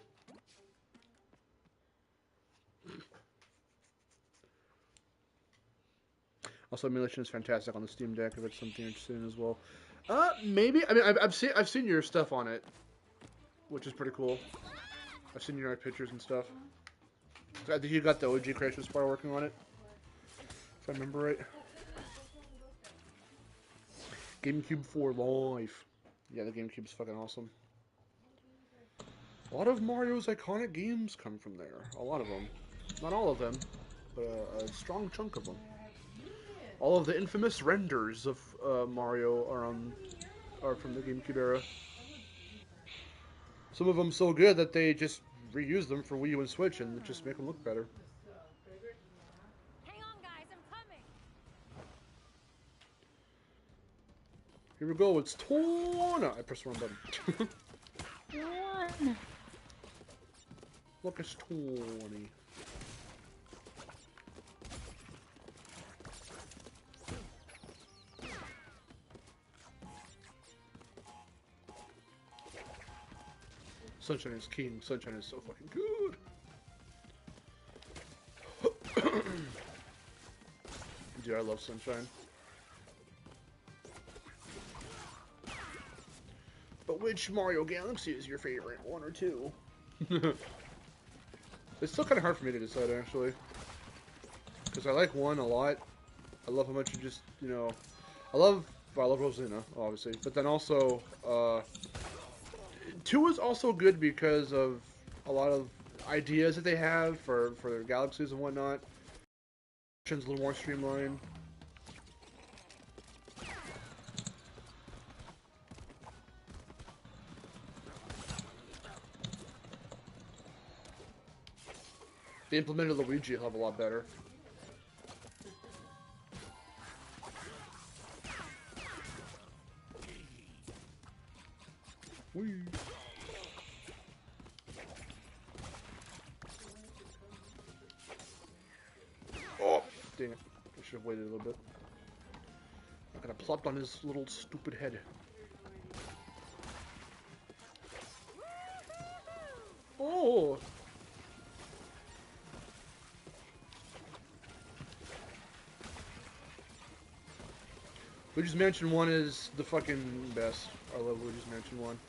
Also, emulation is fantastic on the Steam Deck if it's something you're interested in as well. Maybe. I mean, I've seen your stuff on it, which is pretty cool. I've seen your pictures and stuff. I think you got the OG Crisis Spire working on it, if I remember right. GameCube 4 Live. Yeah, the GameCube's fucking awesome. A lot of Mario's iconic games come from there. A lot of them. Not all of them, but a strong chunk of them. All of the infamous renders of Mario are from the GameCube era. Some of them so good that they just reuse them for Wii U and Switch and just make them look better. Hang on, guys, I'm coming. Here we go. It's Torna. I pressed the wrong button. One. Look, it's 20. Sunshine is king. Sunshine is so fucking good. Dude, I love Sunshine. But which Mario Galaxy is your favorite? One or two? It's still kind of hard for me to decide, actually. Because I like one a lot. I love how much you just, I love Rosina, obviously. But then also, 2 is also good because of a lot of ideas that they have for their galaxies and whatnot. It's a little more streamlined. They implemented Luigi a hell of a lot better. Whee. Oh, dang it. I should have waited a little bit. I could have plopped on his little stupid head. Oh! Luigi's Mansion 1 is the fucking best. I love Luigi's Mansion 1.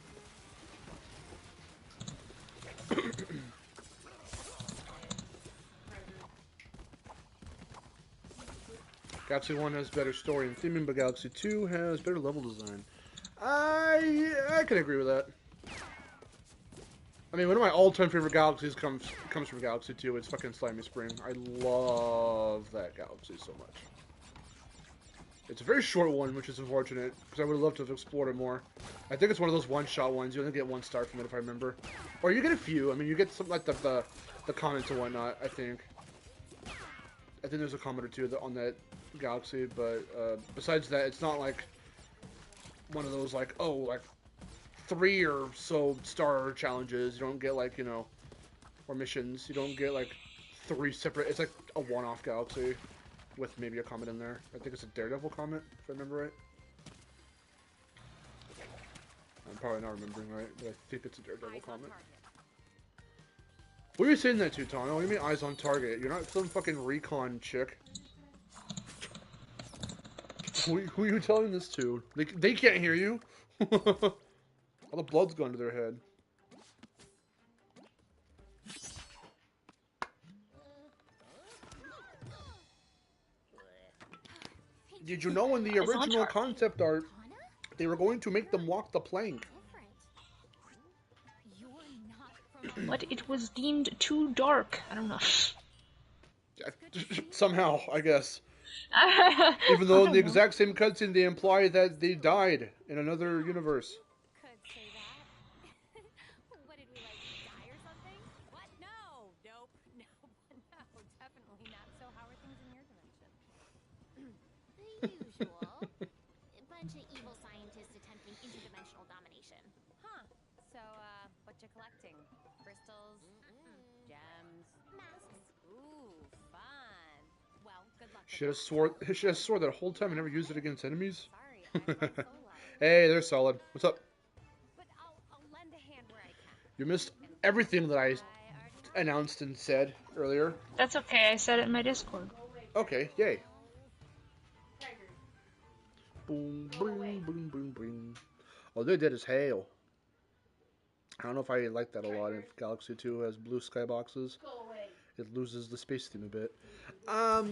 Galaxy 1 has better story and theming, but Galaxy 2 has better level design. I can agree with that. I mean, one of my all-time favorite galaxies comes from Galaxy 2. It's fucking Slimy Spring. I love that galaxy so much. It's a very short one, which is unfortunate, because I would have loved to have explored it more. I think it's one of those one-shot ones. You only get 1 star from it, if I remember. Or you get a few. I mean, you get something like the comments and whatnot, I think. I think there's a comet or two on that galaxy, but besides that, it's not like one of those like, oh, like 3 or so star challenges. You don't get like, you know, or missions. You don't get like 3 separate. It's like a one-off galaxy with maybe a comet in there. I think it's a Daredevil comet, if I remember right. I'm probably not remembering right, but I think it's a Daredevil comet. What are you saying that to, Tano? What do you mean eyes on target? You're not some fucking recon chick. Who are you telling this to? They can't hear you. All the blood's gone to their head. Did you know in the original concept art, they were going to make them walk the plank? But it was deemed too dark. I don't know. Somehow, I guess. Even though in the exact same cutscene they imply that they died in another universe. Could say that. What did we like die or something? What? No. Nope. No. No. Definitely not. So how are things in your dimension? The usual. A bunch of evil scientists attempting interdimensional domination. Huh. So what you collecting? Crystals? Gems? Masks. Ooh, fun. Well, good luck. She has a sword that whole time and never used it against enemies. Sorry, I'm not so loud. Hey, they're solid. What's up? But I'll lend a hand where I can. You missed everything that I I already know. announced and said earlier. That's okay, I said it in my Discord. Okay, yay. Boom, boom, boom, boom, boom. Oh, they did as hail. I don't know if I like that a lot. If Galaxy 2 has blue skyboxes, it loses the space theme a bit. I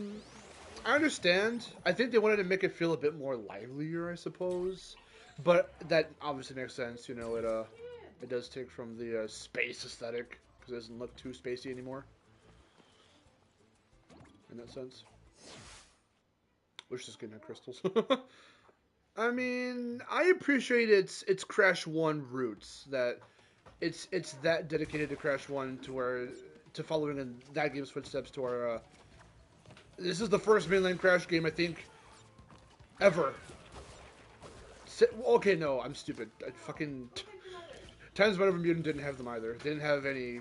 understand. I think they wanted to make it feel a bit more livelier, I suppose. But that obviously makes sense. You know, it does take from the space aesthetic because it doesn't look too spacey anymore. In that sense. Wish this game had crystals. I mean, I appreciate its Crash 1 roots. That it's that dedicated to Crash 1 to following in that game's footsteps to our. This is the first mainline Crash game I think ever. Okay, no, I'm stupid. I fucking Times Whatever Mutant didn't have them either. They didn't have any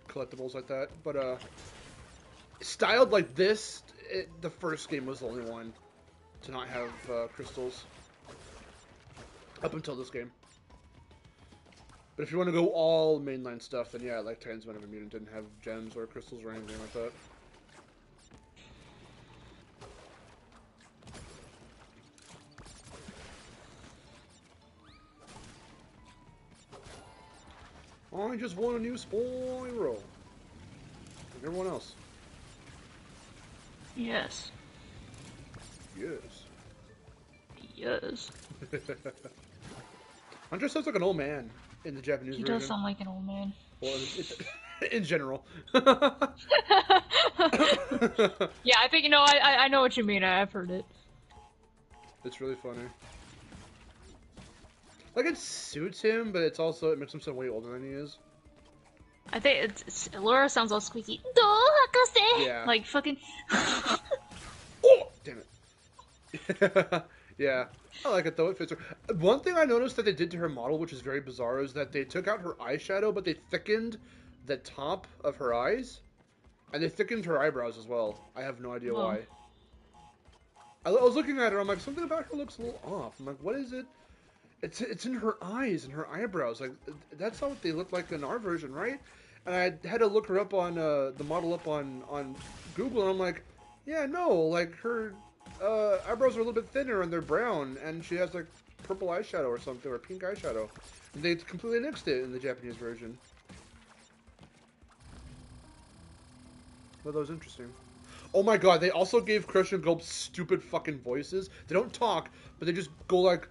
collectibles like that. But styled like this, the first game was the only one to not have crystals up until this game. But if you want to go all mainline stuff, then yeah, like Times Whenever Mutant didn't have gems or crystals or anything like that. I just won a new Spyro. Like everyone else. Yes. Yes. Yes. Hunter sounds like an old man in the Japanese He version. does sound like an old man. Well, in general. Yeah, I think, you know, I know what you mean. I've heard it. It's really funny. Like, it suits him, but it makes him sound way older than he is. I think Laura sounds all squeaky. Do Hakase! Yeah. Like fucking. Oh! Damn it. Yeah. I like it, though. It fits her. One thing I noticed that they did to her model, which is very bizarre, is that they took out her eyeshadow, but they thickened the top of her eyes. And they thickened her eyebrows as well. I have no idea why. I was looking at her, I'm like, something about her looks a little off. I'm like, what is it? It's in her eyes and her eyebrows. Like, that's not what they look like in our version, right? And I had to look her up on, the model up on Google, and I'm like, yeah, no, like, her eyebrows are a little bit thinner and they're brown, and she has, like, purple eyeshadow or something, or pink eyeshadow. And they completely nixed it in the Japanese version. Well, that was interesting. Oh my god, they also gave Crush and Gulp stupid fucking voices. They don't talk, but they just go like...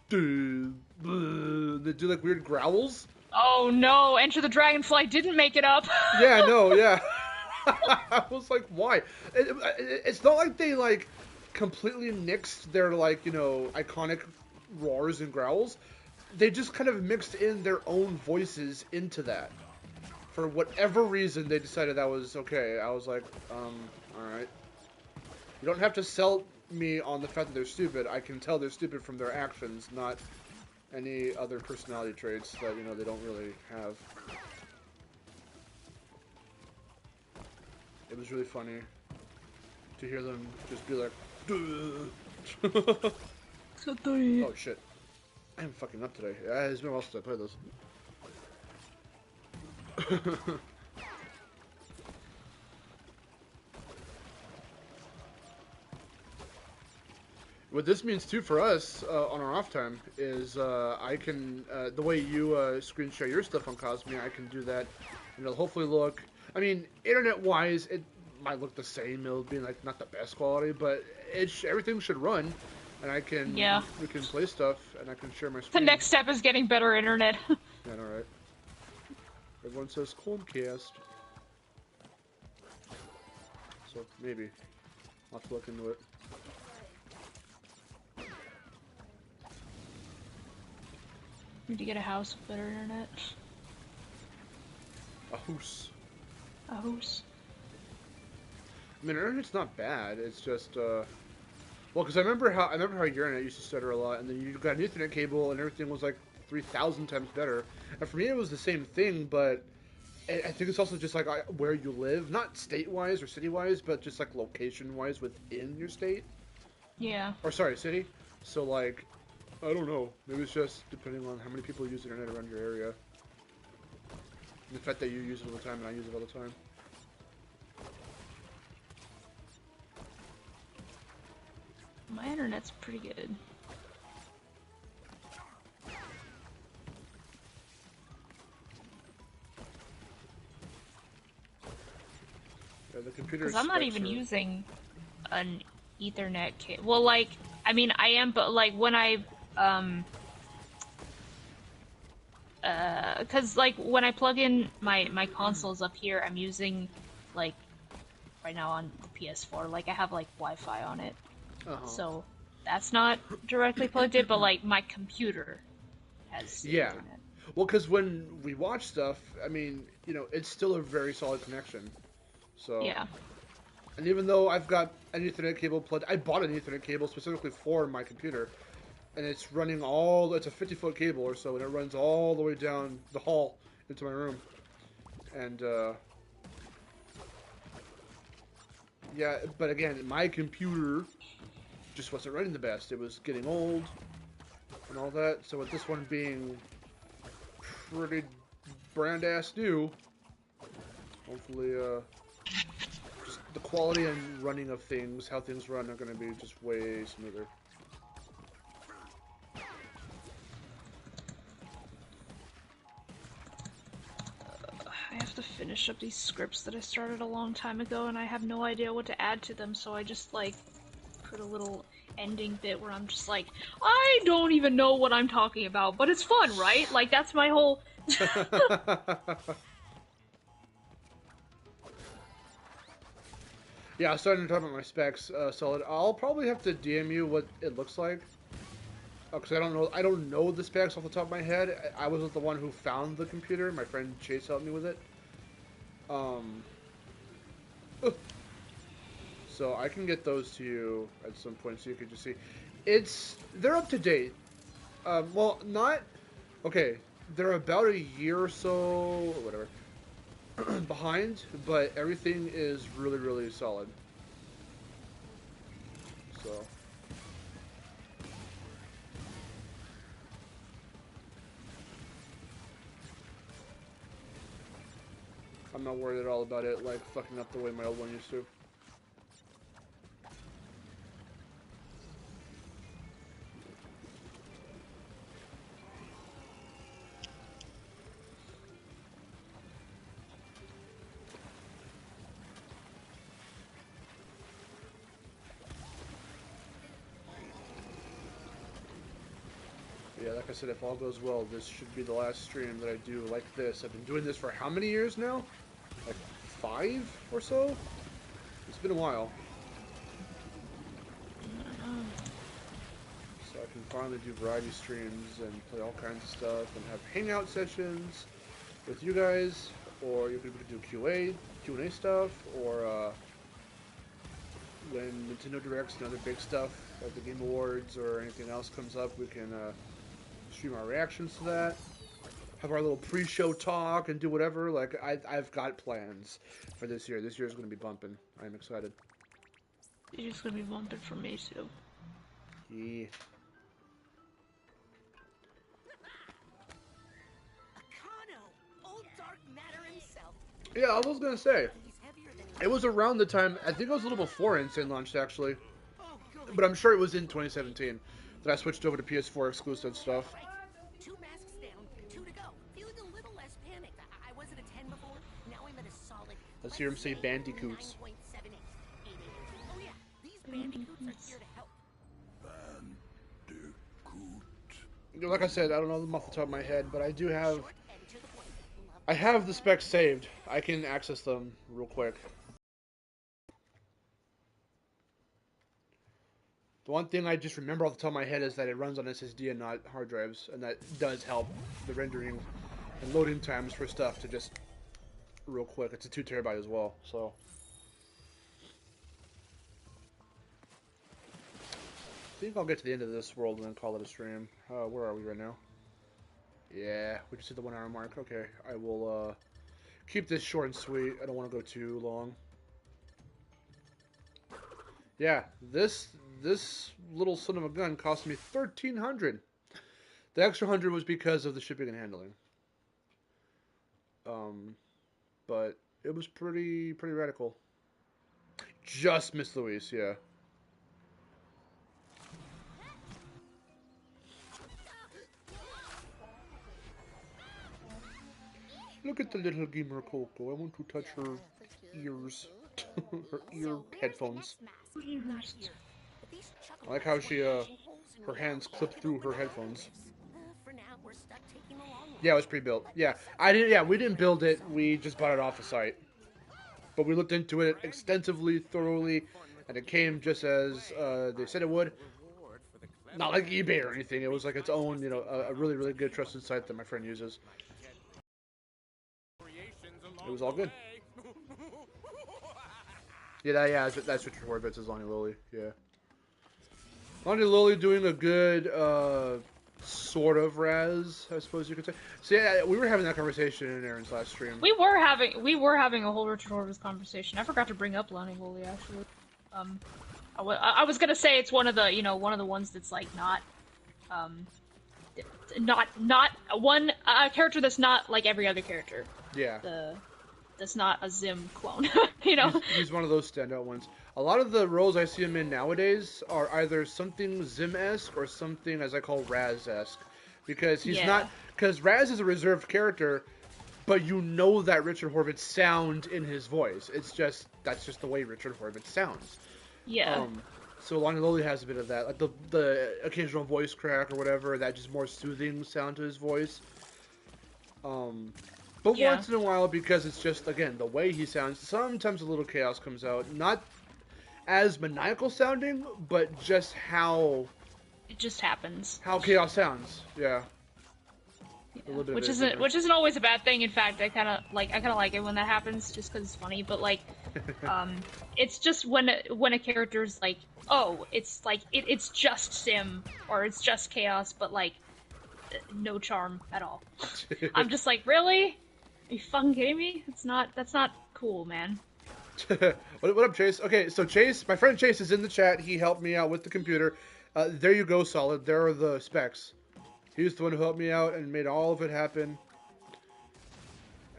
They do like weird growls. Oh no, Enter the Dragonfly didn't make it up. Yeah, no, yeah. I was like, why? It's not like they like completely nixed their like, you know, iconic roars and growls. They just kind of mixed in their own voices into that. For whatever reason, they decided that was okay. I was like, Alright. You don't have to sell me on the fact that they're stupid. I can tell they're stupid from their actions, not any other personality traits that, you know, they don't really have. It was really funny to hear them just be like, duh. Oh shit. I'm fucking up today. Yeah, it's been a while since I played this. What this means too for us on our off time is I can the way you screen share your stuff on Cosme, I can do that, and it'll hopefully look. I mean, internet-wise, it might look the same. It'll be like not the best quality, but everything should run, and I can we can play stuff, and I can share my screen. The next step is getting better internet. Yeah, all right. Everyone says Chromecast, so maybe I'll have to look into it. Need to get a house with better internet. A hoose. A house. I mean, internet's not bad. It's just, well, because I remember how your internet used to stutter a lot, and then you got an Ethernet cable, and everything was like 3,000 times better. And for me, it was the same thing, but I think it's also just like where you live, not state-wise or city-wise, but just like location-wise within your state. Yeah. Or sorry, city. So like, I don't know. Maybe it's just depending on how many people use the internet around your area. And the fact that you use it all the time and I use it all the time. My internet's pretty good. Yeah, the computer. Because I'm not even using an Ethernet cable. Well, like, I mean, I am, but like when I because like when I plug in my consoles up here, I'm using like right now on the PS4, like I have like Wi-Fi on it, so that's not directly plugged in, but like my computer has internet. Well, because when we watch stuff, I mean, you know, it's still a very solid connection. So yeah. And even though I've got an Ethernet cable plugged, I bought an Ethernet cable specifically for my computer, and it's running it's a 50-foot cable or so, and it runs all the way down the hall into my room. And, yeah, but again, my computer just wasn't running the best. It was getting old and all that, so with this one being pretty brand-ass new, hopefully, just the quality and running of things, how things run, are going to be just way smoother. I have to finish up these scripts that I started a long time ago, and I have no idea what to add to them, so I just, like, put a little ending bit where I'm just like, I don't even know what I'm talking about, but it's fun, right? Like, that's my whole... Yeah, I was starting to talk about my specs, Solid. I'll probably have to DM you what it looks like. Because I don't know the specs off the top of my head. I wasn't the one who found the computer. My friend Chase helped me with it. So I can get those to you at some point so you can just see. They're up to date. Well, not... Okay, they're about a year or so, or whatever, behind, but everything is really, really solid. So... I'm not worried at all about it, like, fucking up the way my old one used to. Yeah, like I said, if all goes well, this should be the last stream that I do like this. I've been doing this for how many years now? Like 5 or so? It's been a while. So I can finally do variety streams and play all kinds of stuff and have hangout sessions with you guys, or you could do Q&A stuff, or when Nintendo Directs and other big stuff, like the Game Awards or anything else comes up, we can stream our reactions to that. Have our little pre-show talk and do whatever. Like, I've got plans for this year. This year's going to be bumping. I'm excited. It's gonna be bumping for me too. Yeah. Old dark matter himself. Yeah, I was going to say, it was around the time, I think it was a little before Insane launched, actually. But I'm sure it was in 2017 that I switched over to PS4 exclusive stuff. Right. 2 masks down, 2 to go. Feeling a little less panicked. I was at a 10 before. Now I'm at a solid. Let's hear him say bandicoots. 9.78. Oh yeah, these bandicoots are here to help. Like I said, I don't know them off the top of my head, but I do have... Short and to the point. I have the specs saved. I can access them real quick. The one thing I just remember off the top of my head is that it runs on SSD and not hard drives, and that does help the rendering and loading times for stuff to just real quick. It's a 2 terabyte as well, so. I think I'll get to the end of this world and then call it a stream. Where are we right now? Yeah, we just hit the 1 hour mark. Okay, I will keep this short and sweet. I don't want to go too long. Yeah, this little son of a gun cost me $1,300. The extra $100 was because of the shipping and handling. But it was pretty radical. Just Miss Louise, yeah. Look at the little gamer Coco. I want to touch her ears. Her ear headphones. I like how she, her hands clip through her headphones. For now, we're stuck taking the long way. Yeah, it was pre-built. Yeah, we didn't build it. We just bought it off the site. But we looked into it extensively, thoroughly, and it came just as they said it would. Not like eBay or anything. It was like its own, a really good trusted site that my friend uses. It was all good. Yeah, that's Richard Horvitz as Lonnie Lily. Yeah. Lonnie Lily doing a good, sort of Raz, I suppose you could say. So yeah, we were having that conversation in Aaron's last stream. We were having a whole Richard Horvitz conversation. I forgot to bring up Lonnie Lily actually. I was gonna say it's one of the ones that's like not one character that's not like every other character. Yeah. That's not a Zim clone, He's one of those standout ones. A lot of the roles I see him in nowadays are either something Zim-esque or something, as I call Raz-esque. Because he's not... Because Raz is a reserved character, but you know that Richard Horvitz sound in his voice. That's just the way Richard Horvitz sounds. Yeah. So Lonnie Lily has a bit of that. Like the occasional voice crack or whatever, that just more soothing sound to his voice. But once in a while, because it's just, again, the way he sounds, sometimes a little chaos comes out. Not as maniacal sounding, but just how... It just happens. How chaos sounds, yeah. Which isn't always a bad thing. In fact, I kind of like it when that happens, just because it's funny. But like, it's just when a character's like, oh, it's like it's just Sim or it's just chaos, but like no charm at all. I'm just like, really? Are you fucking kidding me? That's not cool, man. What up, Chase? Okay, so Chase, my friend Chase is in the chat. He helped me out with the computer. There you go, Solid. There are the specs. He was the one who helped me out and made all of it happen.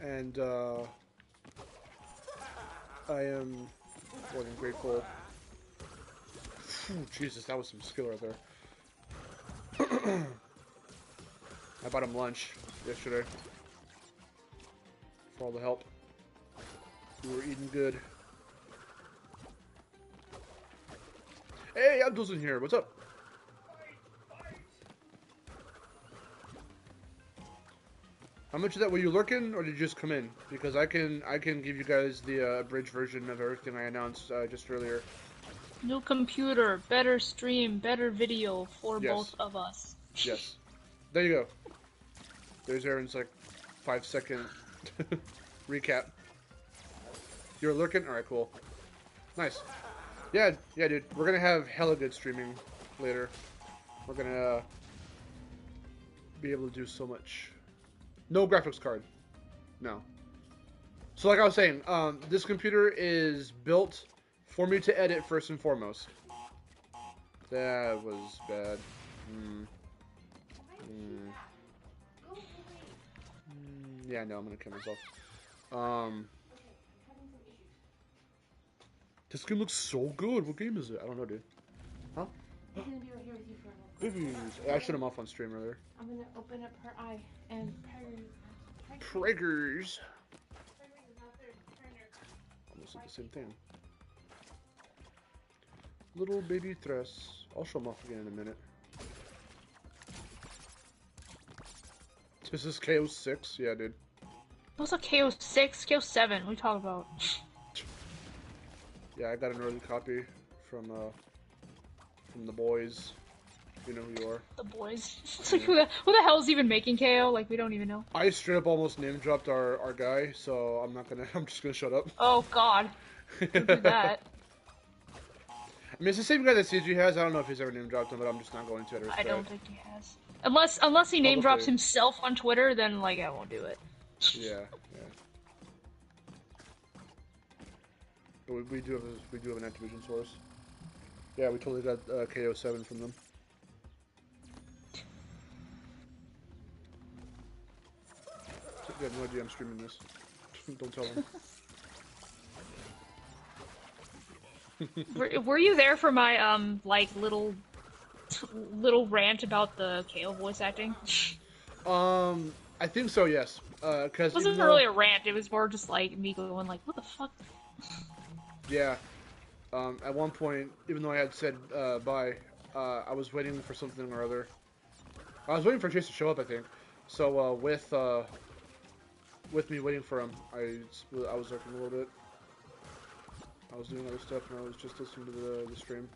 And I am more than grateful. Whew, Jesus, that was some skill right there. I bought him lunch yesterday. For all the help. We were eating good. Hey, Abdul's in here. What's up? How much of that were you lurking, or did you just come in? Because I can give you guys the abridged version of everything I announced just earlier. New computer, better stream, better video for both of us. Yes. There you go. There's Aaron's like 5-second recap. You're lurking? Alright, cool. Nice. Yeah, yeah, dude. We're gonna have hella good streaming later. We're gonna be able to do so much. No graphics card. No. So like I was saying, this computer is built for me to edit first and foremost. That was bad. Yeah, no, I'm gonna kill myself. This game looks so good. What game is it? I don't know, dude. Huh? I'm gonna be right here with you for a little bit. Babies. I shut him off on stream earlier. I'm gonna open up her eye and Praggers. Almost like the same thing. Little baby Thres. I'll show him off again in a minute. This is KO6? Yeah, dude. What's a KO6? KO7? What are you talking about? Yeah, I got an early copy from the boys. You know who you are. The boys. It's like, who the hell's even making KO? Like, we don't even know. I straight up almost name dropped our guy, so I'm just gonna shut up. Oh god. Don't do that. I mean, it's the same guy that CG has. I don't know if he's ever name dropped him, but I'm just not going to. I don't think he has. Unless he name drops Probably. himself on Twitter, then like I won't do it. Yeah, yeah. But we do have an Activision source. Yeah, we totally got KO7 from them. They have no idea I'm streaming this. Don't tell them. Were you there for my like little rant about the KO voice acting? I think so. Yes. Because It wasn't really a rant. It was more just like me going like, "What the fuck?" Yeah. At one point, even though I had said bye, I was waiting for something or other. I was waiting for Chase to show up, I think. So with me waiting for him, I was working a little bit. I was doing other stuff, and I was just listening to the stream.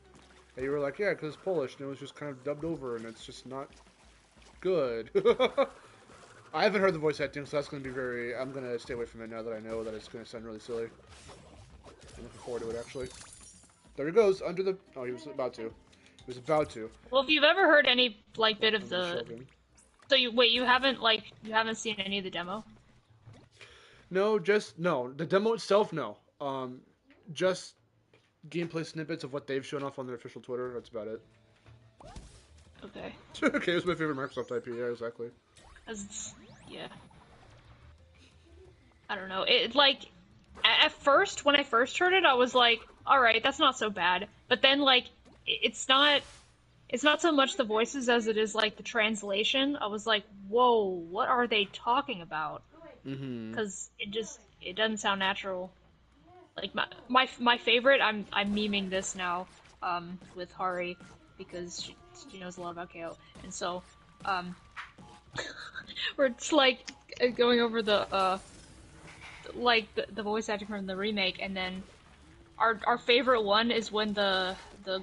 And you were like, yeah, because it's Polish, and it was just kind of dubbed over, and it's just not good. I haven't heard the voice acting, so that's going to be I'm going to stay away from it now that I know that it's going to sound really silly. I'm looking forward to it, actually. There he goes, under the... Oh, he was about to. He was about to. Well, if you've ever heard any like bit of the, So you haven't seen any of the demo? No, no. The demo itself, no. Just gameplay snippets of what they've shown off on their official Twitter. That's about it. Okay. Okay, it was my favorite Microsoft IP. Yeah, exactly. Yeah. I don't know. It like at first when I first heard it, I was like, all right, that's not so bad. But then like it's not so much the voices as it is like the translation. I was like, whoa, what are they talking about? Because it doesn't sound natural. Like my favorite, I'm memeing this now, with Hari, because she knows a lot about KO, and so where it's like going over the the voice acting from the remake, and then our favorite one is when the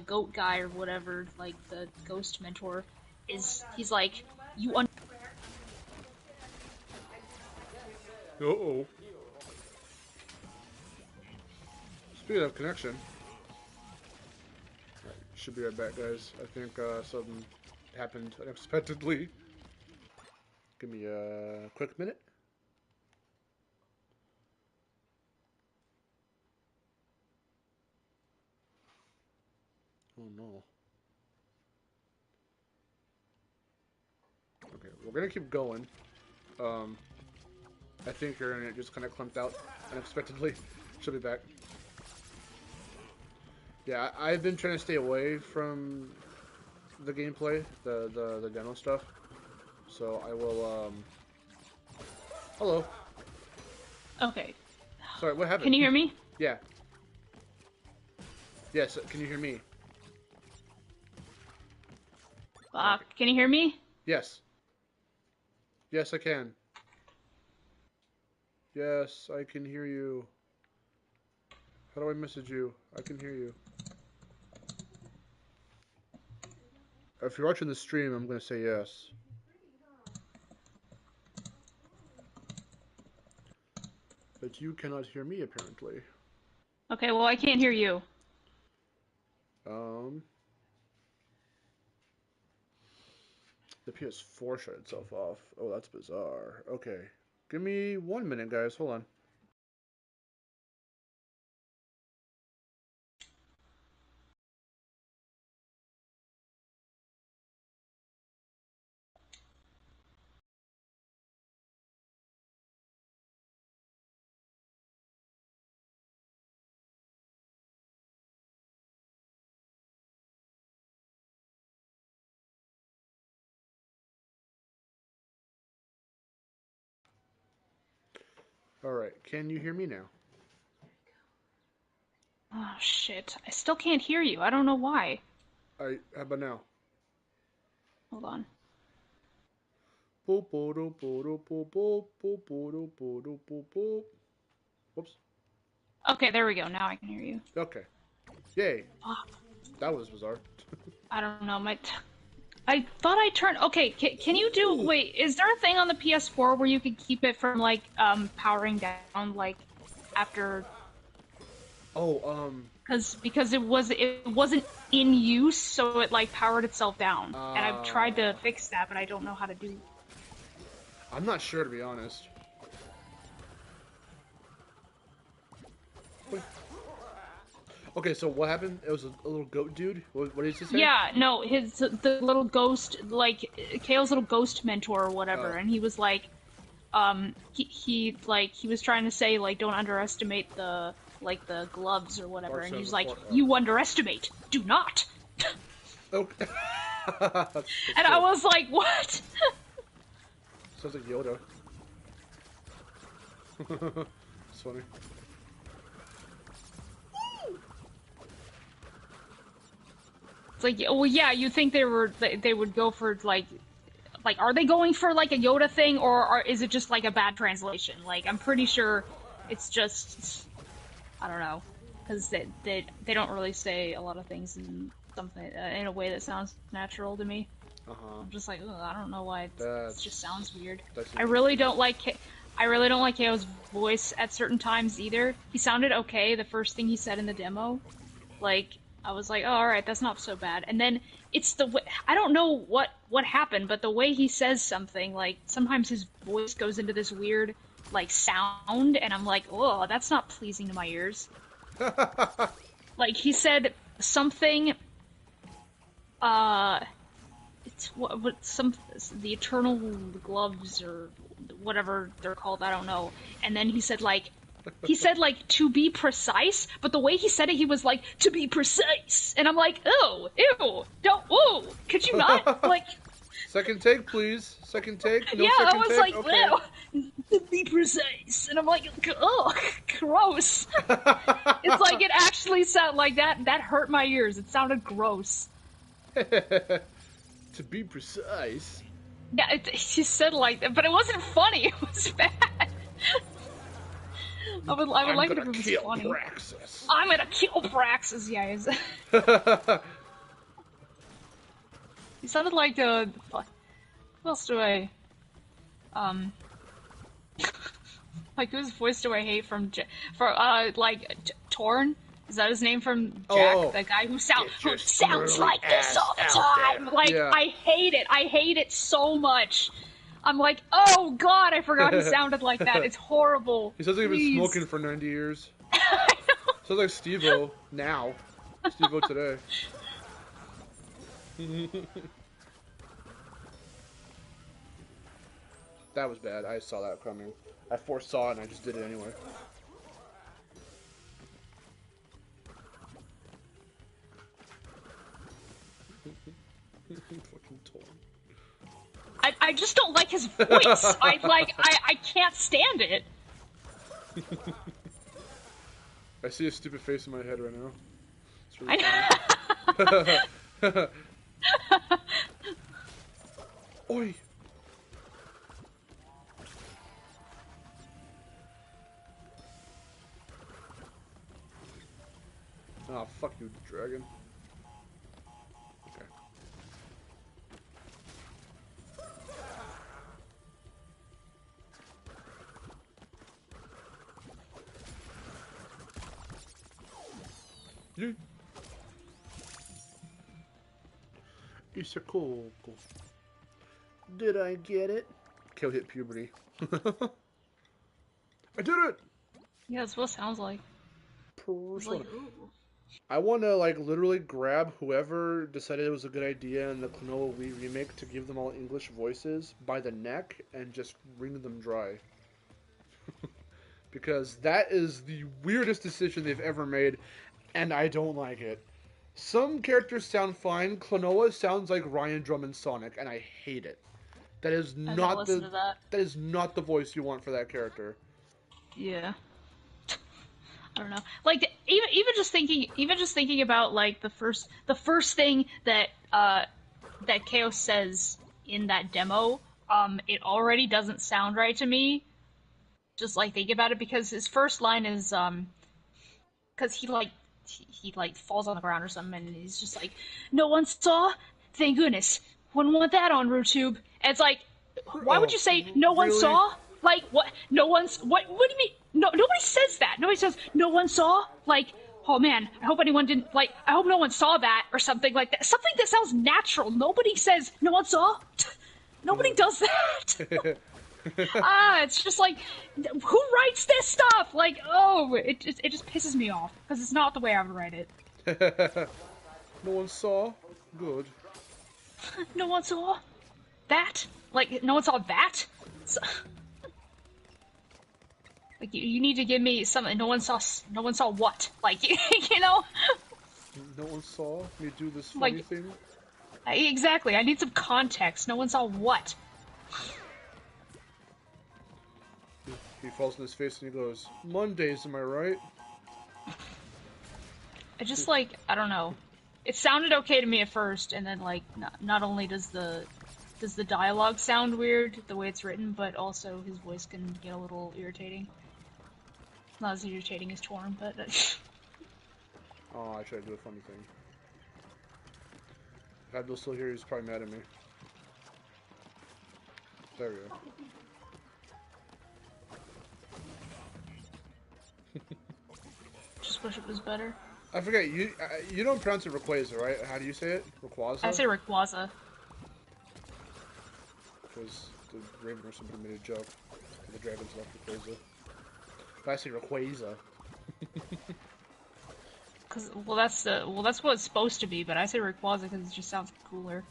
goat guy or whatever, like the ghost mentor, he's like, Uh-oh. Speaking of connection. Right, should be right back, guys. I think something happened unexpectedly. Give me a quick minute. Oh no. Okay, we're gonna keep going. I think your internet just kind of clumped out unexpectedly. She'll be back. Yeah, I've been trying to stay away from the gameplay, the demo stuff. So I will, Hello. okay. Sorry, what happened? Can you hear me? Yeah. Yes, can you hear me? Can you hear me? Yes. Yes, I can. Yes, I can hear you. How do I message you? I can hear you. If you're watching the stream, I'm going to say yes. But you cannot hear me, apparently. Okay, well I can't hear you. The PS4 shut itself off. Oh, that's bizarre. Okay. Give me 1 minute, guys. Hold on. Alright, can you hear me now? Oh shit. I still can't hear you. I don't know why. How about now? Hold on. Whoops. Okay, there we go. Now I can hear you. Okay. Yay. Fuck. That was bizarre. I don't know. I thought I turned. Okay, can you do? Wait, is there a thing on the PS4 where you could keep it from like powering down like after? Oh, Because it wasn't in use, so it like powered itself down. And I've tried to fix that, but I don't know how to do. I'm not sure, to be honest. Wait. Okay, so what happened? It was a little goat dude? What did he say? Yeah, no, the little ghost, like Kale's little ghost mentor or whatever, Oh. and he was like, he was trying to say like don't underestimate the gloves or whatever, and he was like, you underestimate, do not. Okay. And I was like, what? Sounds like Yoda. It's funny. It's like, well, yeah, you think they would go for like, are they going for like a Yoda thing, or is it just like a bad translation? Like, I'm pretty sure it's just, I don't know, because they don't really say a lot of things in something in a way that sounds natural to me. I'm just like, ugh, I don't know why it just sounds weird. I really don't like KO's voice at certain times either. He sounded okay the first thing he said in the demo, like. I was like, oh, alright, that's not so bad. And then it's the way, I don't know what happened, but the way he says something, like, sometimes his voice goes into this weird, like, sound, and I'm like, oh, that's not pleasing to my ears. Like, he said something, it's the Eternal Gloves, or whatever they're called, I don't know. And then he said, like, to be precise, but the way he said it, he was like, to be precise. And I'm like, oh, ew, don't, whoa, could you not? Like, second take, please. Second take. No yeah, second I was take? like, okay. ew, to be precise. And I'm like, oh, gross. It's like, it actually sounded like that hurt my ears. It sounded gross. To be precise. Yeah, he said like that, but it wasn't funny. It was bad. I would like it if it was funny. Praxis. I'm gonna kill Praxis, guys. He sounded like who else do I like whose voice do I hate from Torn? Is that his name from Jack? Oh. The guy who sounds squirrely like this all the time. Like, yeah. I hate it so much. I'm like, oh god, I forgot he sounded like that. It's horrible. He sounds like he's Please. been smoking for 90 years. I know. Sounds like Steve-O now. Steve-O today. That was bad. I saw that coming. I foresaw it and I just did it anyway. Fucking Torn. I just don't like his voice. I can't stand it. I see a stupid face in my head right now. It's I really know. funny. Oi! Oh, fuck you, dragon. Okay. You. Isakoko. Did I get it? Kale hit puberty. I did it! Yeah, that's what it sounds like. It's like, Persona. ooh. I want to like literally grab whoever decided it was a good idea in the Klonoa Wii remake to give them all English voices by the neck and just wring them dry. Because that is the weirdest decision they've ever made, and I don't like it. Some characters sound fine. Klonoa sounds like Ryan Drummond Sonic, and I hate it. That is I gotta not listen the to that. that is not the voice you want for that character. Yeah. I don't know. Like even just thinking about like the first thing that that Chaos says in that demo, it already doesn't sound right to me. Just like think about it, because his first line is because he like falls on the ground or something, and he's just like, "No one saw? Thank goodness. Wouldn't want that on RuTube." And it's like, why would you say no one really? saw? Like what? No one's what? What do you mean? No, nobody says that. Nobody says no one saw. Like, oh man, I hope anyone didn't like. I hope no one saw that or something like that. Something that sounds natural. Nobody says no one saw. Nobody does that. It's just like, who writes this stuff? Like, oh, it just pisses me off because it's not the way I would write it. No one saw? Good. No one saw that. Like, no one saw that. So, like, you need to give me something. No one saw. No one saw what? Like, you know. No one saw me do this funny Like, thing? Exactly. I need some context. No one saw what. He falls on his face and he goes, Mondays, am I right? I just like, I don't know. It sounded okay to me at first, and then like not only does the dialogue sound weird the way it's written, but also his voice can get a little irritating. Not as irritating as Torm, but Oh, I tried to do a funny thing. If Abdul's still here, he's probably mad at me. There we go. just wish it was better. I forget, you don't pronounce it Rayquaza, right? How do you say it? Rayquaza? I say Rayquaza. Because the Raven or somebody made a joke. The dragons left Rayquaza. But I say Rayquaza. Cause that's what it's supposed to be, but I say Rayquaza because it just sounds cooler.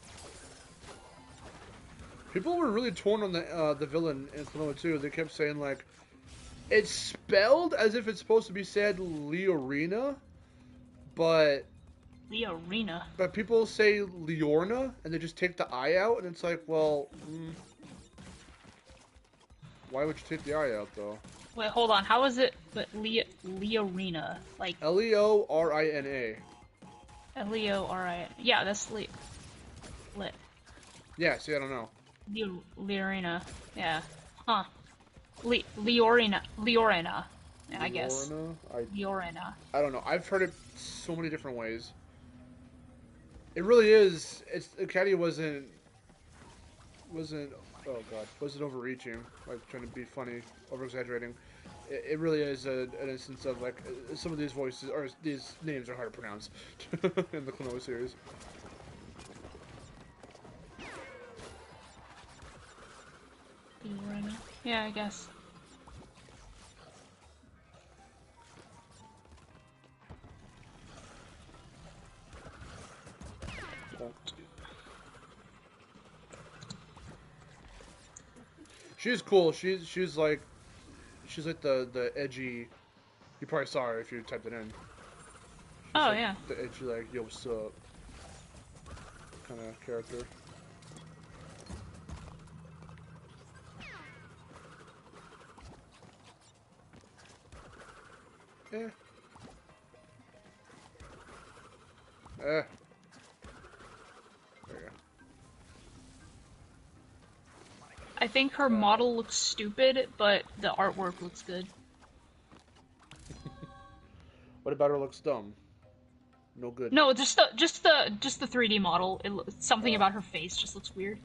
People were really torn on the villain in Klonoa 2. They kept saying, like, it's spelled as if it's supposed to be said Leorina, but Leorina. But people say Leorna, and they just take the I out, and it's like, well, why would you take the I out, though? Wait, hold on. How is it? But Leorina, like Leorina. Leorina. Yeah, that's Lit. Yeah. See, I don't know. Leorina. Yeah. Huh. Leorina. Yeah, I guess. Leorina. I don't know. I've heard it so many different ways. It really is. Caddy wasn't. Oh god, wasn't overreaching, like trying to be funny, over exaggerating. It really is an instance of like some of these voices or these names are hard to pronounce in the Klonoa series. Leorina. Yeah, I guess. She's cool. She's like the edgy. You probably saw her if you typed it in. Oh like yeah. The edgy like yo what's up kind of character. Eh. There you go. I think her model looks stupid, but the artwork looks good. What about her looks dumb? No good. No, just the 3D model. Something about her face just looks weird.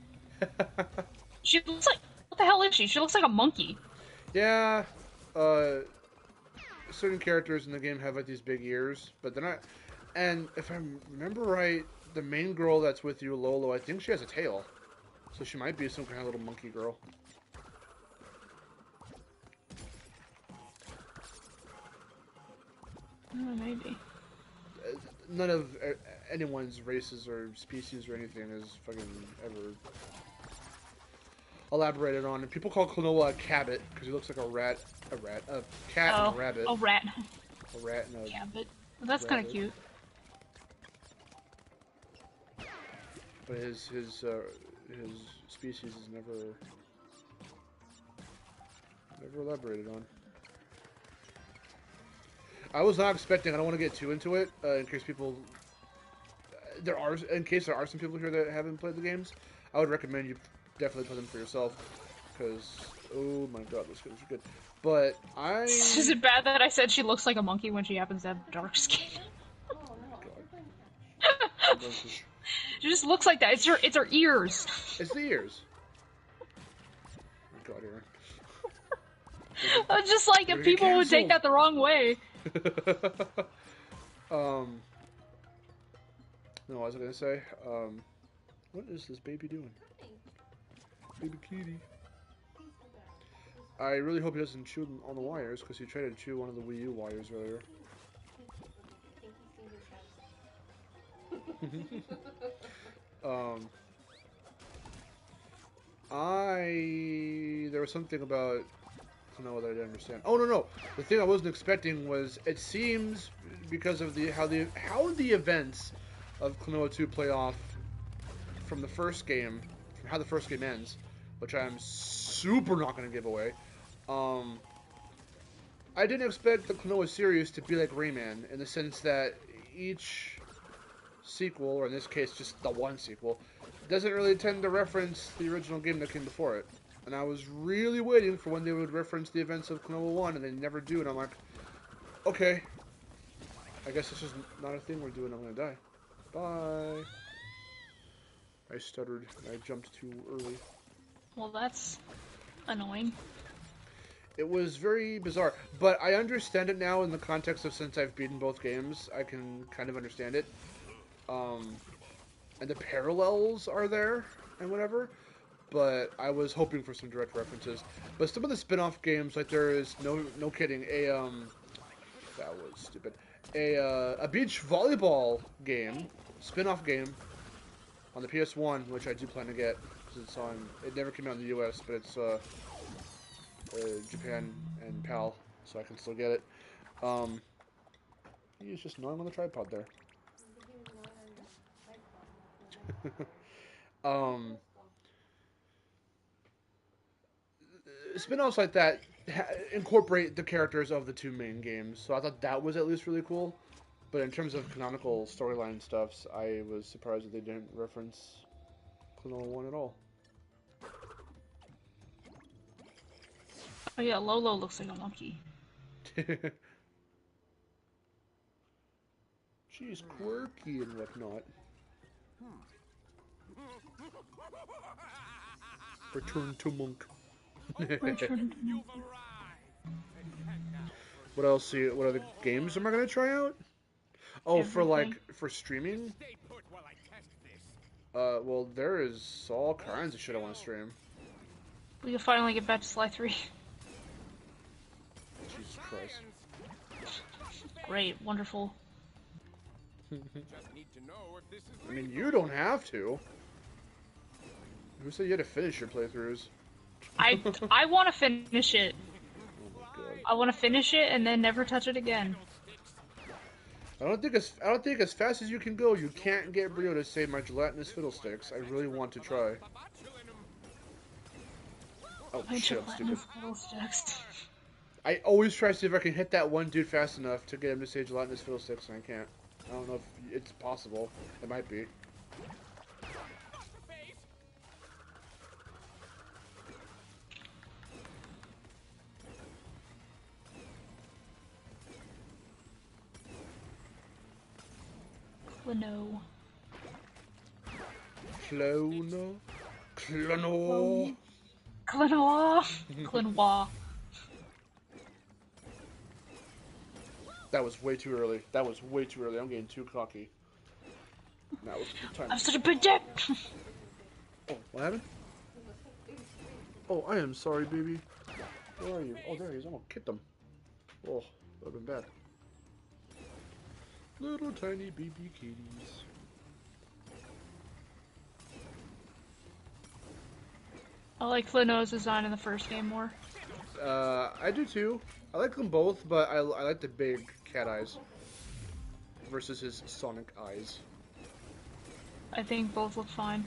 She looks like, what the hell is she? She looks like a monkey. Yeah. Certain characters in the game have like these big ears, but they're not. And if I remember right, the main girl that's with you, Lolo, I think she has a tail. So she might be some kind of little monkey girl. Maybe. None of anyone's races or species or anything is fucking ever elaborated on. And people call Klonoa a cabbit because he looks like a cat and a rabbit. Oh, rat. A rat and a Cabbit. Well, that's kind of cute. But his species is never elaborated on. I was not expecting. I don't want to get too into it in case people. There are some people here that haven't played the games. I would recommend you definitely play them for yourself because oh my god, those games are good. But I. Is it bad that I said she looks like a monkey when she happens to have dark skin? She just looks like that. It's her ears. It's the ears. Oh my god, Aaron. I'm just like, if people would take that the wrong way. No, what was I gonna say? What is this baby doing? Baby kitty. I really hope he doesn't chew on the wires because he tried to chew one of the Wii U wires earlier. There was something about that I didn't understand. Oh no! The thing I wasn't expecting was it seems because of how the events of Klonoa 2 play off from the first game, from how the first game ends, which I'm super not going to give away. I didn't expect the Klonoa series to be like Rayman in the sense that each sequel, or in this case just the one sequel, doesn't really tend to reference the original game that came before it. And I was really waiting for when they would reference the events of Klonoa 1, and they never do, and I'm like, okay, I guess this is not a thing we're doing, I'm gonna die. Bye. I stuttered, and I jumped too early. Well, that's annoying. It was very bizarre, but I understand it now in the context of since I've beaten both games, I can kind of understand it. And the parallels are there, and whatever. But I was hoping for some direct references. But some of the spin-off games, like there is no kidding, that was stupid. A beach volleyball game, spin-off game, on the PS1, which I do plan to get because it's on. It never came out in the U.S., but it's Japan and PAL, so I can still get it. He's just gnawing on the tripod there. Spin-offs like that incorporate the characters of the two main games, so I thought that was at least really cool. But in terms of canonical storyline stuffs, I was surprised that they didn't reference Klonoa 1 at all. Oh yeah, Lolo looks like a monkey. She's quirky and whatnot. Return to monk. What else? What other games am I gonna try out? Oh, for streaming. Well, there is all kinds of shit I want to stream. We can finally get back to Sly 3. Jesus Christ. Great, wonderful. I mean, you don't have to. Who said you had to finish your playthroughs? I want to finish it. Oh my god. I want to finish it and then never touch it again. I don't think as fast as you can go, you can't get Brio to save my gelatinous fiddlesticks. I really want to try. Oh shit, I'm stupid. I always try to see if I can hit that one dude fast enough to get him to say gelatinous fiddlesticks, and I can't. I don't know if it's possible. It might be. Klonoa. Klonoa. Klonoa. Klonoa. Klonoa. That was way too early. I'm getting too cocky. Now was the time. I'm such a big dick! Oh, what happened? Oh, I am sorry, baby. Where are you? Oh, there he is. I'm gonna kick them. Oh, that would've been bad. Little tiny baby kitties. I like Klonoa's design in the first game more. I do too. I like them both, but I like the big cat eyes versus his Sonic eyes. I think both look fine.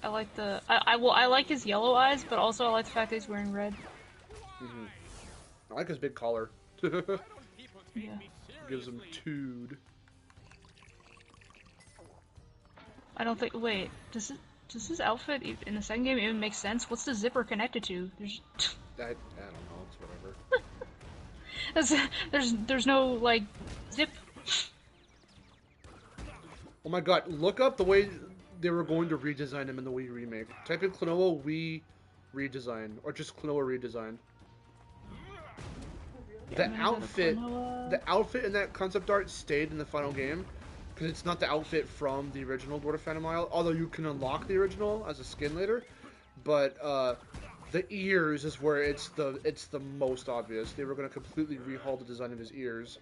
I like the I like his yellow eyes, but also I like the fact that he's wearing red. Mm-hmm. I like his big collar. Yeah. Gives him tood. I don't think. Wait, does his outfit in the second game even make sense? What's the zipper connected to? I don't know. It's whatever. there's no like zip. Oh my god! Look up the way they were going to redesign him in the Wii remake. Type in Klonoa Wii redesign, or just Klonoa redesign. The outfit in that concept art stayed in the final game, because it's not the outfit from the original Lord of Phantom Isle, although you can unlock the original as a skin later. But the ears is where it's the most obvious. They were going to completely rehaul the design of his ears,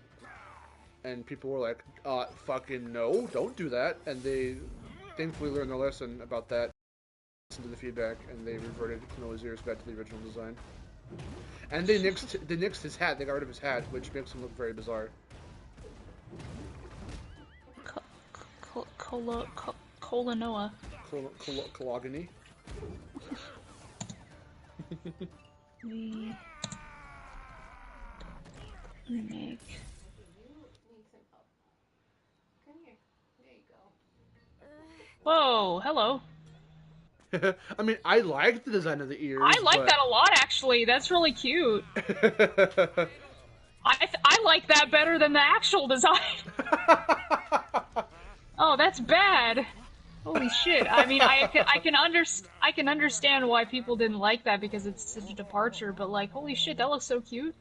and people were like, fucking no, don't do that. And they thankfully learned their lesson about that, listened to the feedback, and they reverted Klonoa's ears back to the original design. And they nixed his hat. They got rid of his hat, which makes him look very bizarre. Klonoa. Cologony. Remake. Whoa, hello. I mean, I like the design of the ears. I like that a lot, actually. That's really cute. I like that better than the actual design. Oh, that's bad. Holy shit. I mean, I can understand why people didn't like that because it's such a departure, but like, holy shit, that looks so cute.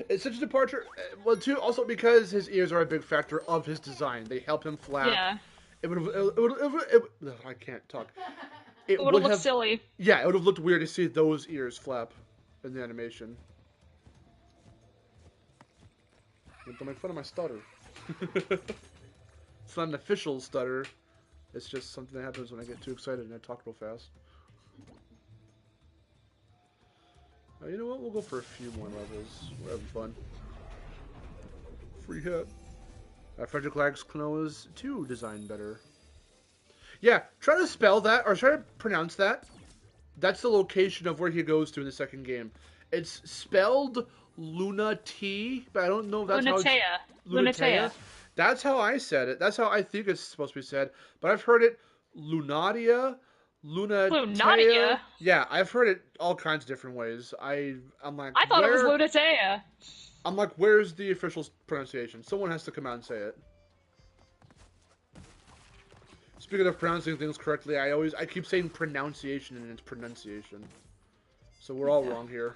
It's such a departure. Well, too, also because his ears are a big factor of his design. They help him flap. Yeah. I can't talk. It would have looked silly. Yeah, it would have looked weird to see those ears flap in the animation. Don't make fun of my stutter. It's not an official stutter. It's just something that happens when I get too excited and I talk real fast. You know what? We'll go for a few more levels. We're having fun. Free hit. Frederick likes Klonoa's 2 design better. Yeah, try to spell that, or try to pronounce that. That's the location of where he goes to in the second game. It's spelled Luna T, but I don't know if that's Lunatea. Lunatea. That's how I said it. That's how I think it's supposed to be said. But I've heard it Lunatia, Lunatea. Yeah, I've heard it all kinds of different ways. I'm like, I thought it was Lunatea. I'm like, where's the official pronunciation? Someone has to come out and say it. Speaking of pronouncing things correctly, I keep saying pronunciation and it's pronunciation. So we're all wrong here.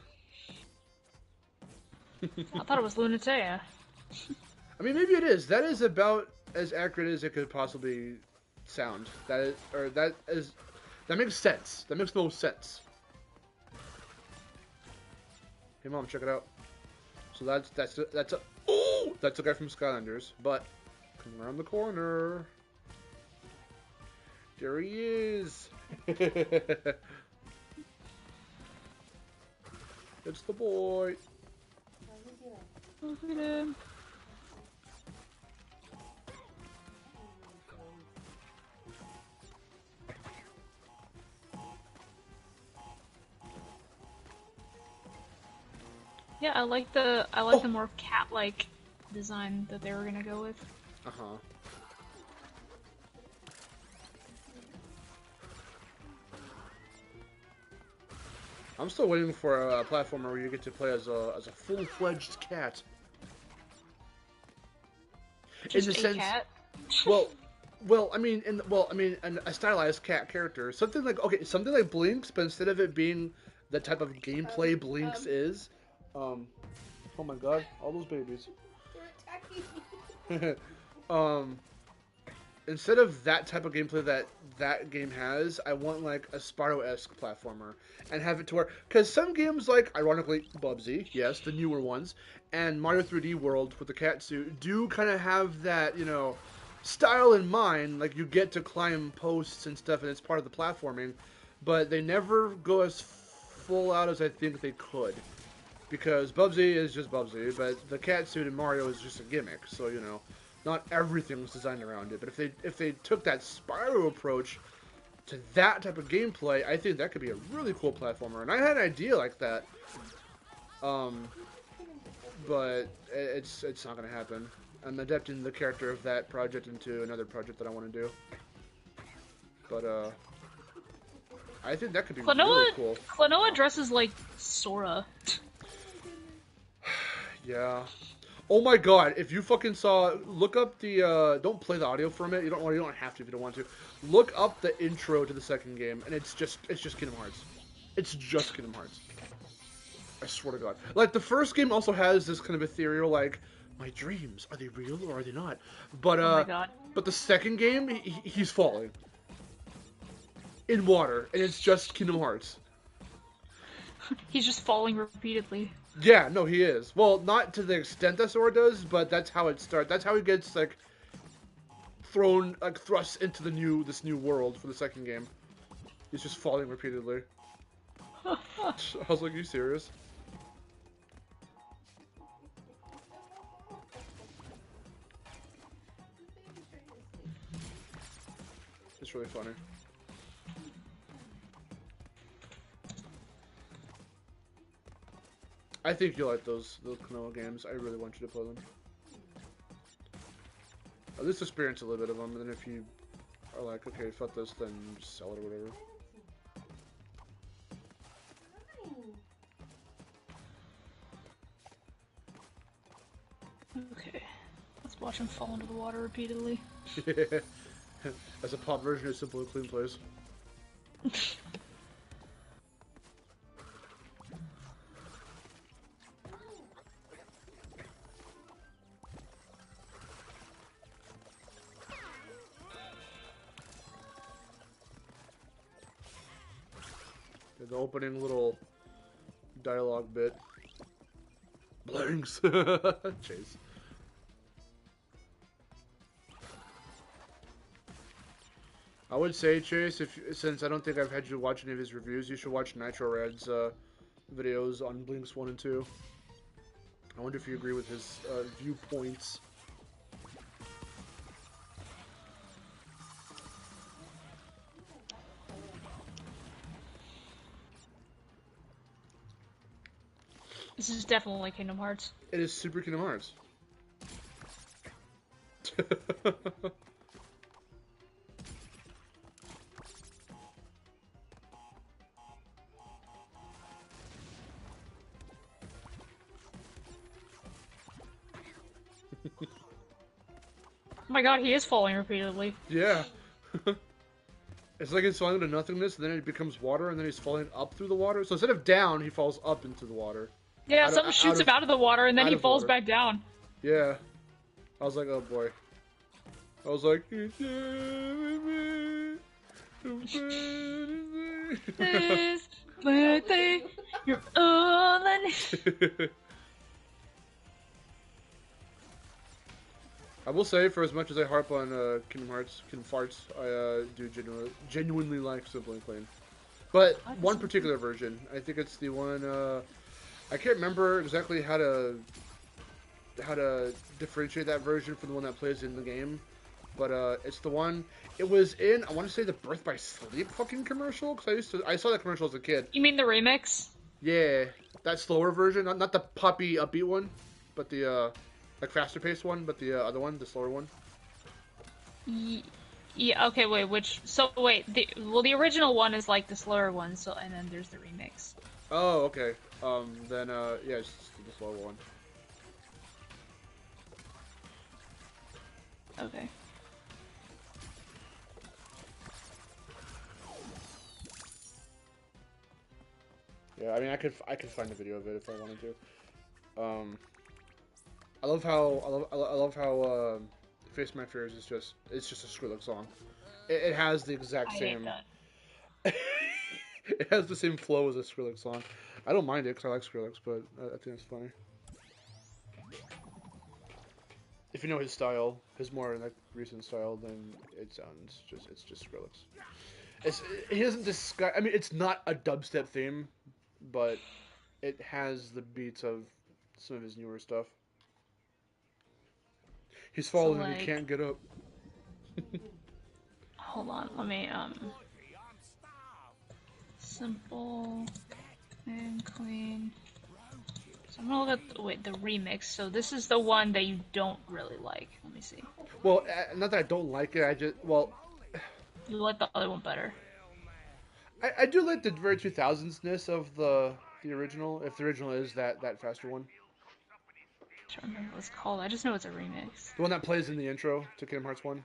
I thought it was Lunatea. I mean, maybe it is. That is about as accurate as it could possibly sound. That makes sense. That makes the most sense. Hey, Mom, check it out. So that's a guy from Skylanders, but come around the corner. There he is. It's the boy. Look at him. Yeah, I like the more cat-like design that they were gonna go with. Uh-huh. I'm still waiting for a platformer where you get to play as a full-fledged cat. Just in the a sense, cat? I mean, a stylized cat character, something like Blinks, but instead of it being the type of gameplay Blinks is, oh my god, all those babies. They're attacking me. instead of that type of gameplay that game has, I want like a Spyro-esque platformer and have it to where, because some games like, ironically, Bubsy, yes, the newer ones, and Mario 3D World with the cat suit do kind of have that, you know, style in mind. Like you get to climb posts and stuff, and it's part of the platforming, but they never go as full out as I think they could. Because Bubsy is just Bubsy, but the cat suit in Mario is just a gimmick. So, you know, not everything's designed around it. But if they took that Spyro approach to that type of gameplay, I think that could be a really cool platformer. And I had an idea like that, but it's not going to happen. I'm adapting the character of that project into another project that I want to do. But I think that could be really cool. Klonoa dresses like Sora. Yeah. Oh my god, if you fucking saw, look up the, don't play the audio from it, you don't have to if you don't want to. Look up the intro to the second game, and it's just Kingdom Hearts. It's just Kingdom Hearts. I swear to god. Like, the first game also has this kind of ethereal, like, my dreams, are they real or are they not? But, oh my god. But the second game, he's falling. In water, and it's just Kingdom Hearts. He's just falling repeatedly. Yeah, no, he is. Well, not to the extent that Sora does, but that's how it starts. That's how he gets, like, thrust into this new world for the second game. He's just falling repeatedly. I was like, are you serious? It's really funny. I think you'll like those Klonoa games. I really want you to play them. At least experience a little bit of them, and then if you are like, okay, fuck this, then just sell it or whatever. Okay. Let's watch him fall into the water repeatedly. Yeah. As a pop version of Simple and Clean plays. The opening little dialogue bit. Blanks. Chase. I would say, Chase, since I don't think I've had you watch any of his reviews, you should watch Nitro Red's videos on Blinks 1 and 2. I wonder if you agree with his viewpoints. This is definitely Kingdom Hearts. It is Super Kingdom Hearts. Oh my god, he is falling repeatedly. Yeah. It's like he's falling into nothingness, and then it becomes water, and then he's falling up through the water. So instead of down, he falls up into the water. Yeah, something shoots him out of the water, and then he falls back down. Yeah. I was like, oh boy. I was like... This birthday, you're all I need. I will say, for as much as I harp on Kingdom Hearts, I do genuinely like Simple and Clean. But one particular version, I think it's the one, I can't remember exactly how to differentiate that version from the one that plays in the game. But it's the one, it was in, I want to say the Birth by Sleep fucking commercial, because I saw that commercial as a kid. You mean the remix? Yeah, that slower version, not the poppy upbeat one, but the, like faster paced one, but the other one, the slower one. Yeah. Okay. Wait. The original one is like the slower one. So, and then there's the remix. Oh, okay. Then yeah, it's the slower one. Okay. Yeah, I mean, I could find a video of it if I wanted to. I love how Face My Fears is just it's just a Skrillex song. It has the exact I same. hate that. It has the same flow as a Skrillex song. I don't mind it because I like Skrillex, but I think it's funny. If you know his style, his more like recent style, then it sounds just it's just Skrillex. He doesn't disguise. I mean, it's not a dubstep theme, but it has the beats of some of his newer stuff. He's fallen and he can't get up. Hold on, let me simple and clean. So I'm gonna look at the remix. So this is the one that you don't really like. Let me see. Well, not that I don't like it. I just You like the other one better. I do like the very 2000s-ness of the original. If the original is that faster one. I don't remember what it's called. I just know it's a remix. The one that plays in the intro to Kingdom Hearts 1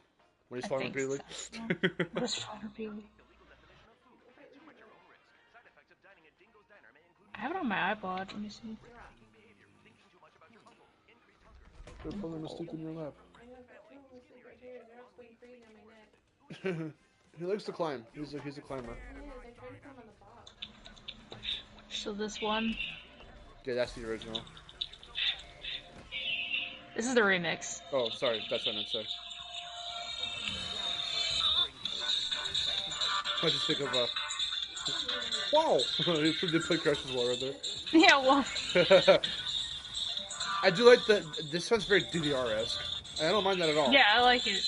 when he's falling repeatedly. So. What is falling repeatedly? I have it on my iPod. Let me see. They're falling asleep in your lap. I know, but two of them sleep right here. They're all sweaty freezing on my neck. He likes to climb. He's a climber. Yeah, they're trying to climb on the box. So this one. Yeah, that's the original. This is the remix. Oh, sorry. That's what I meant to say. I just think of wow! They play Crash as well right there. Yeah, well. I do like this sounds very DDR-esque. I don't mind that at all. Yeah, I like it.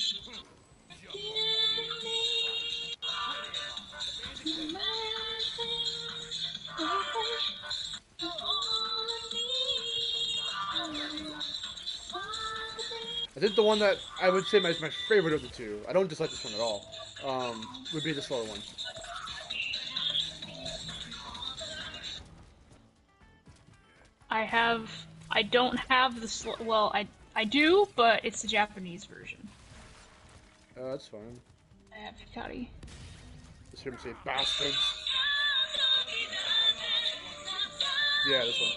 I think the one that I would say is my favorite of the two, I don't dislike this one at all, would be the slower one. I don't have the well, I do, but it's the Japanese version. That's fine. I have Hikari. Just hear him say, bastards. Yeah, this one.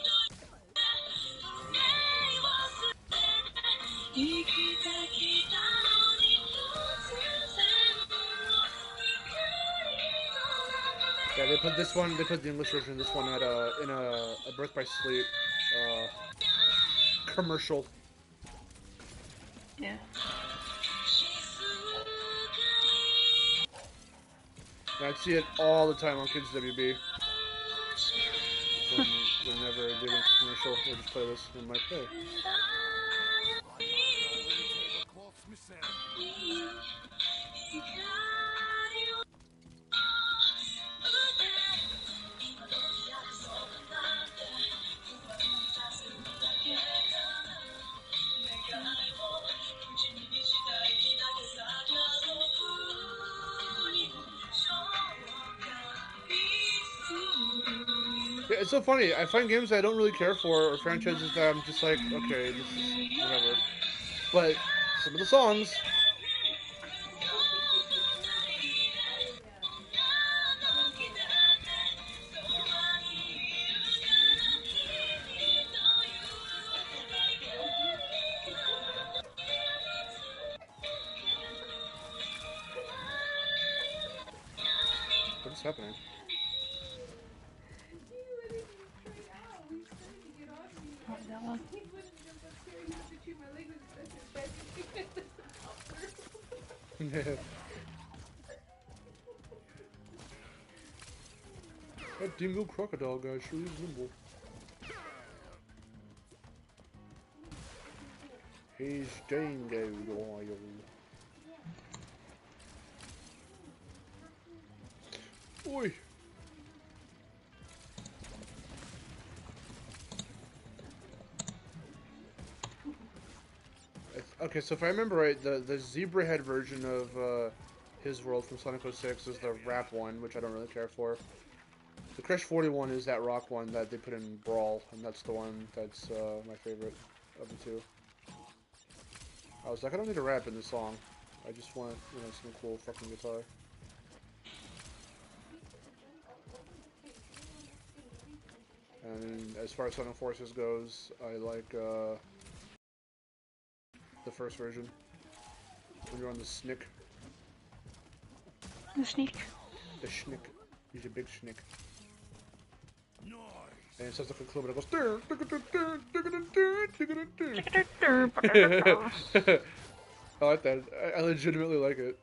Yeah, they put this one, they put the English version of this one at in a Birth by Sleep commercial. Yeah. And I'd see it all the time on Kids WB. Whenever they went to commercial, they just play this and I'm like, hey. Yeah, it's so funny. I find games that I don't really care for, or franchises that I'm just like, okay, this is whatever. But some of the songs. What is happening? That one. That dingo crocodile guy sure is nimble. He's dingo loyal. Oi! Okay, so if I remember right, the zebra head version of his world from Sonic 06 is the rap one, which I don't really care for. The Crash 41 is that rock one that they put in Brawl, and that's the one that's my favorite of the two. I was like, I don't need a rap in this song. I just want, you know, some cool fucking guitar. And as far as Sonic Forces goes, I like the first version. when you're on the snick. The sneak. The schnick. He's a big schnick. And it sounds like a club, but it goes. I like that. I legitimately like it.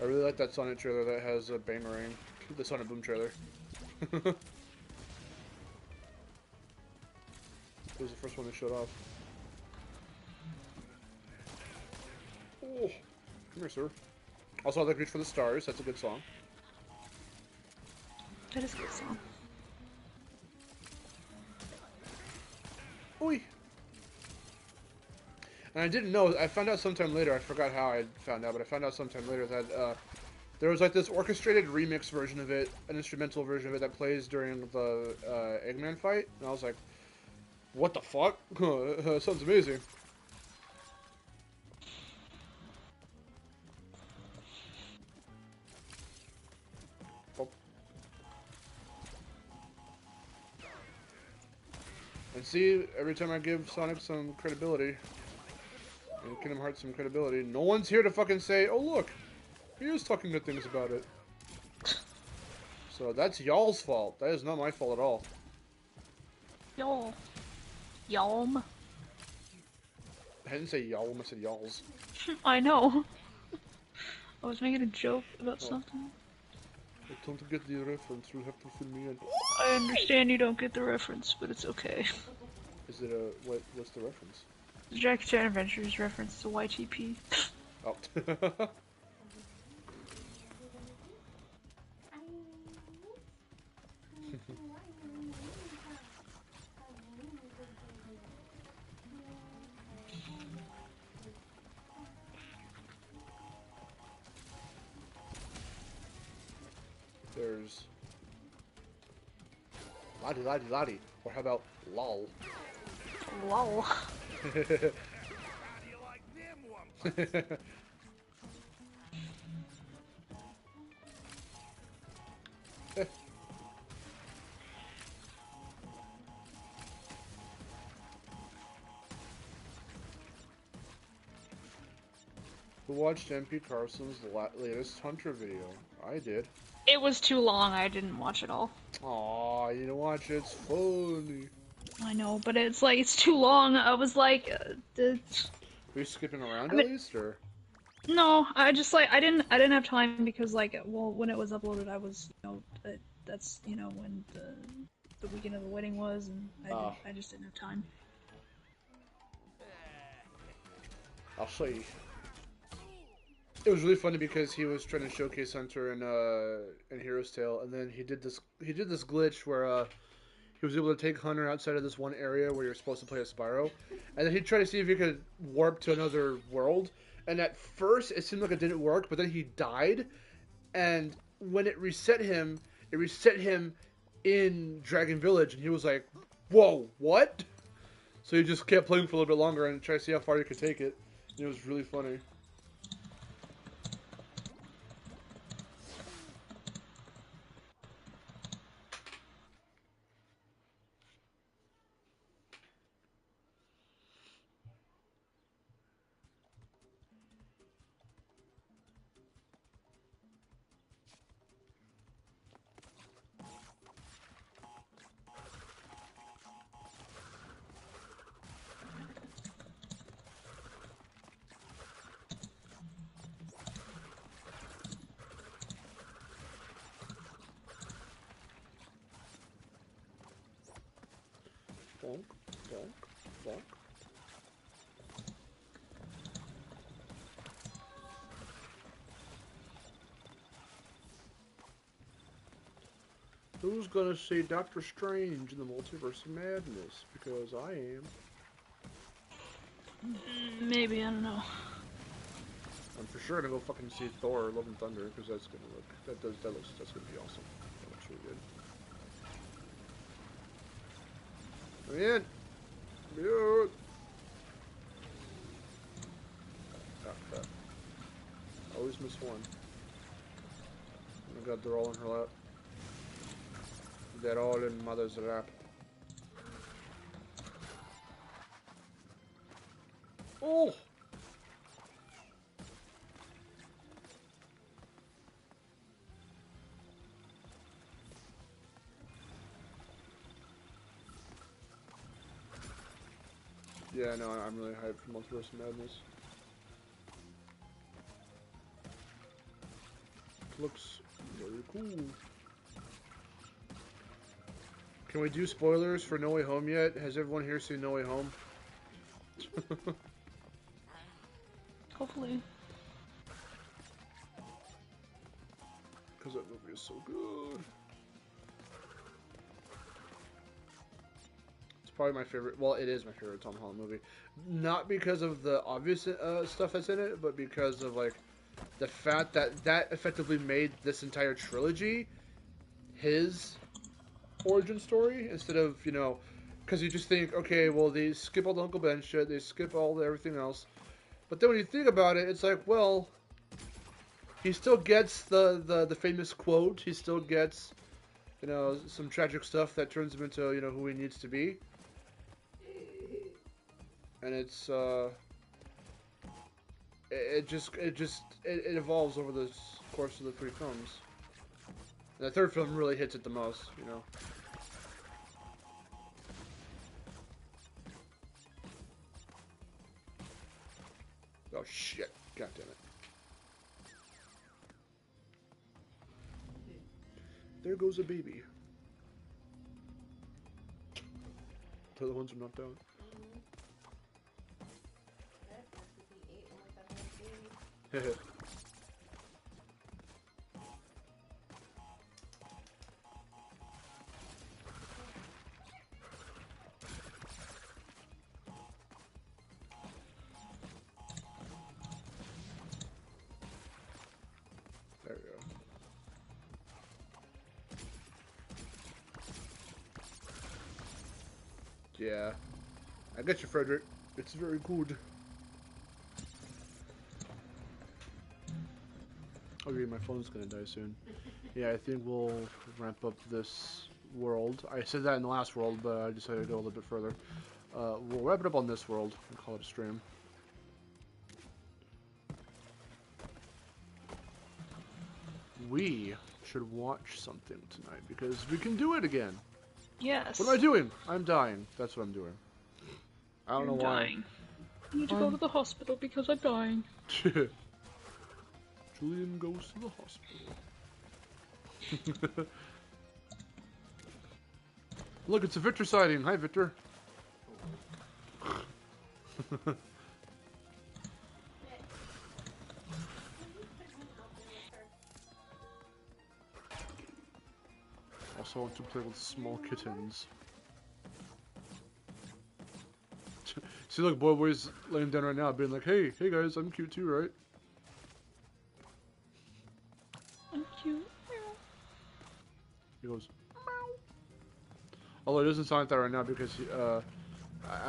I really like that Sonic trailer that has a Bangarang. The Sonic Boom trailer. It was the first one they showed off. Oh, come here, sir. Also, I like Reach for the Stars. That's a good song. That is a good song. Oi. And I didn't know. I found out sometime later. I forgot how I found out, but I found out sometime later that there was like this orchestrated remix version of it, an instrumental version of it that plays during the Eggman fight, and I was like, "What the fuck? Sounds amazing." Oh. And see, every time I give Sonic some credibility, and Kingdom Hearts some credibility, no one's here to fucking say, "Oh look, he is talking good things about it." So that's y'all's fault. That is not my fault at all. Y'all. Yalm. I didn't say y'all, I said y'all's. I know. I was making a joke about something. I don't get the reference, you'll have to fill me in. I understand you don't get the reference, but it's okay. Is it what's the reference? The Jackie Chan Adventures reference to YTP. Oh. There's Lottie Lottie Lottie. Or how about lol? Lol. Who watched MP Carson's latest Hunter video? I did. It was too long, I didn't watch it all. Aw, you didn't watch it? It's funny. I know, but it's like, it's too long. I was like, Were you skipping around at least, or? No, I just like, I didn't have time because like, well, when it was uploaded, I was, you know, that's, you know, when the weekend of the wedding was, and I just didn't have time. I'll show you. It was really funny because he was trying to showcase Hunter in Hero's Tale, and then he did this glitch where he was able to take Hunter outside of this one area where you're supposed to play as Spyro, and then he tried to see if he could warp to another world. And at first, it seemed like it didn't work, but then he died, and when it reset him in Dragon Village, and he was like, "Whoa, what?" So he just kept playing for a little bit longer and tried to see how far he could take it. And it was really funny. Bonk, bonk, bonk. Who's gonna see Doctor Strange in the Multiverse of Madness? Because I am. Maybe, I don't know. I'm for sure gonna go fucking see Thor: Love and Thunder because that's gonna look that's gonna be awesome. That looks really good. I'm in. Mute. Ah, crap. I always miss one. Oh my god, they're all in her lap. They're all in mother's lap. Oh! Yeah, no, I'm really hyped for Multiverse of Madness. Looks very cool. Can we do spoilers for No Way Home yet? Has everyone here seen No Way Home? Hopefully. Because that movie is so good. It's probably my favorite. Well, it is my favorite Tom Holland movie. Not because of the obvious stuff that's in it, but because of like the fact that that effectively made this entire trilogy his origin story instead of, you know, because you just think, okay, well, they skip all the Uncle Ben shit, they skip all the everything else, but then when you think about it, it's like, well, he still gets the famous quote, he still gets, you know, some tragic stuff that turns him into, you know, who he needs to be, and it's it evolves over the course of the 3 films. And the 3rd film really hits it the most, you know. Oh shit! God damn it! There goes a baby. The other ones are knocked out. There we go. Yeah. I get you, Frederick. It's very good. Okay, my phone's gonna die soon. Yeah, I think we'll ramp up this world. I said that in the last world, but I decided to go a little bit further. We'll wrap it up on this world and call it a stream. We should watch something tonight because we can do it again. Yes. What am I doing? I'm dying. That's what I'm doing. I don't know why. Dying. I need to go to the hospital because I'm dying. Julian goes to the hospital. Look, it's a Victor sighting. Hi, Victor. Also want to play with small kittens. See, look, Boy's laying down right now, being like, "Hey guys, I'm cute too, right?" I'm cute. He goes, "Meow." Although it doesn't sound like that right now because he, I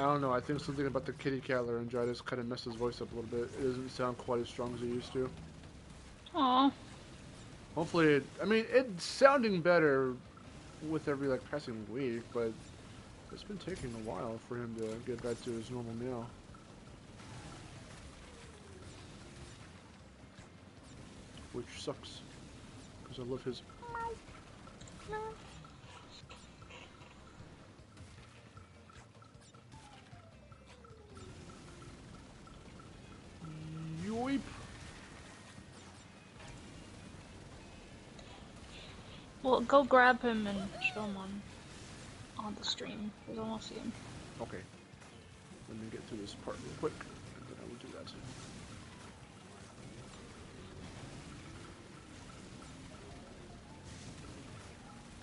don't know. I think something about the kitty cat laryngitis kind of messed his voice up a little bit. It doesn't sound quite as strong as it used to. Aww. Hopefully, I mean, it's sounding better with every like passing week, but it's been taking a while for him to get back to his normal meow. Which sucks, because I love his meow. Yoip. Well, go grab him and show him on the stream, because I want to see him. Okay. Let me get through this part real quick, and then I will do that.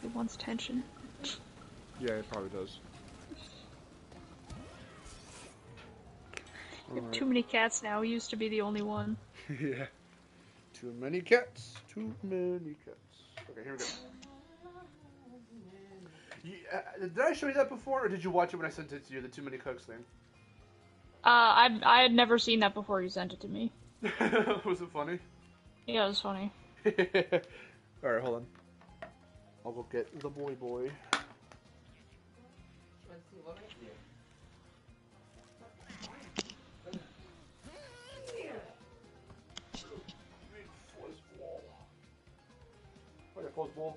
He wants tension. Yeah, it probably does. You have too many cats now. He used to be the only one. Yeah. Too many cats. Too many cats. Okay, here we go. Did I show you that before, or did you watch it when I sent it to you, the Too Many Cooks thing? I had never seen that before you sent it to me. Was it funny? Yeah, it was funny. Alright, hold on. I'll go get the boy. Fuzzball.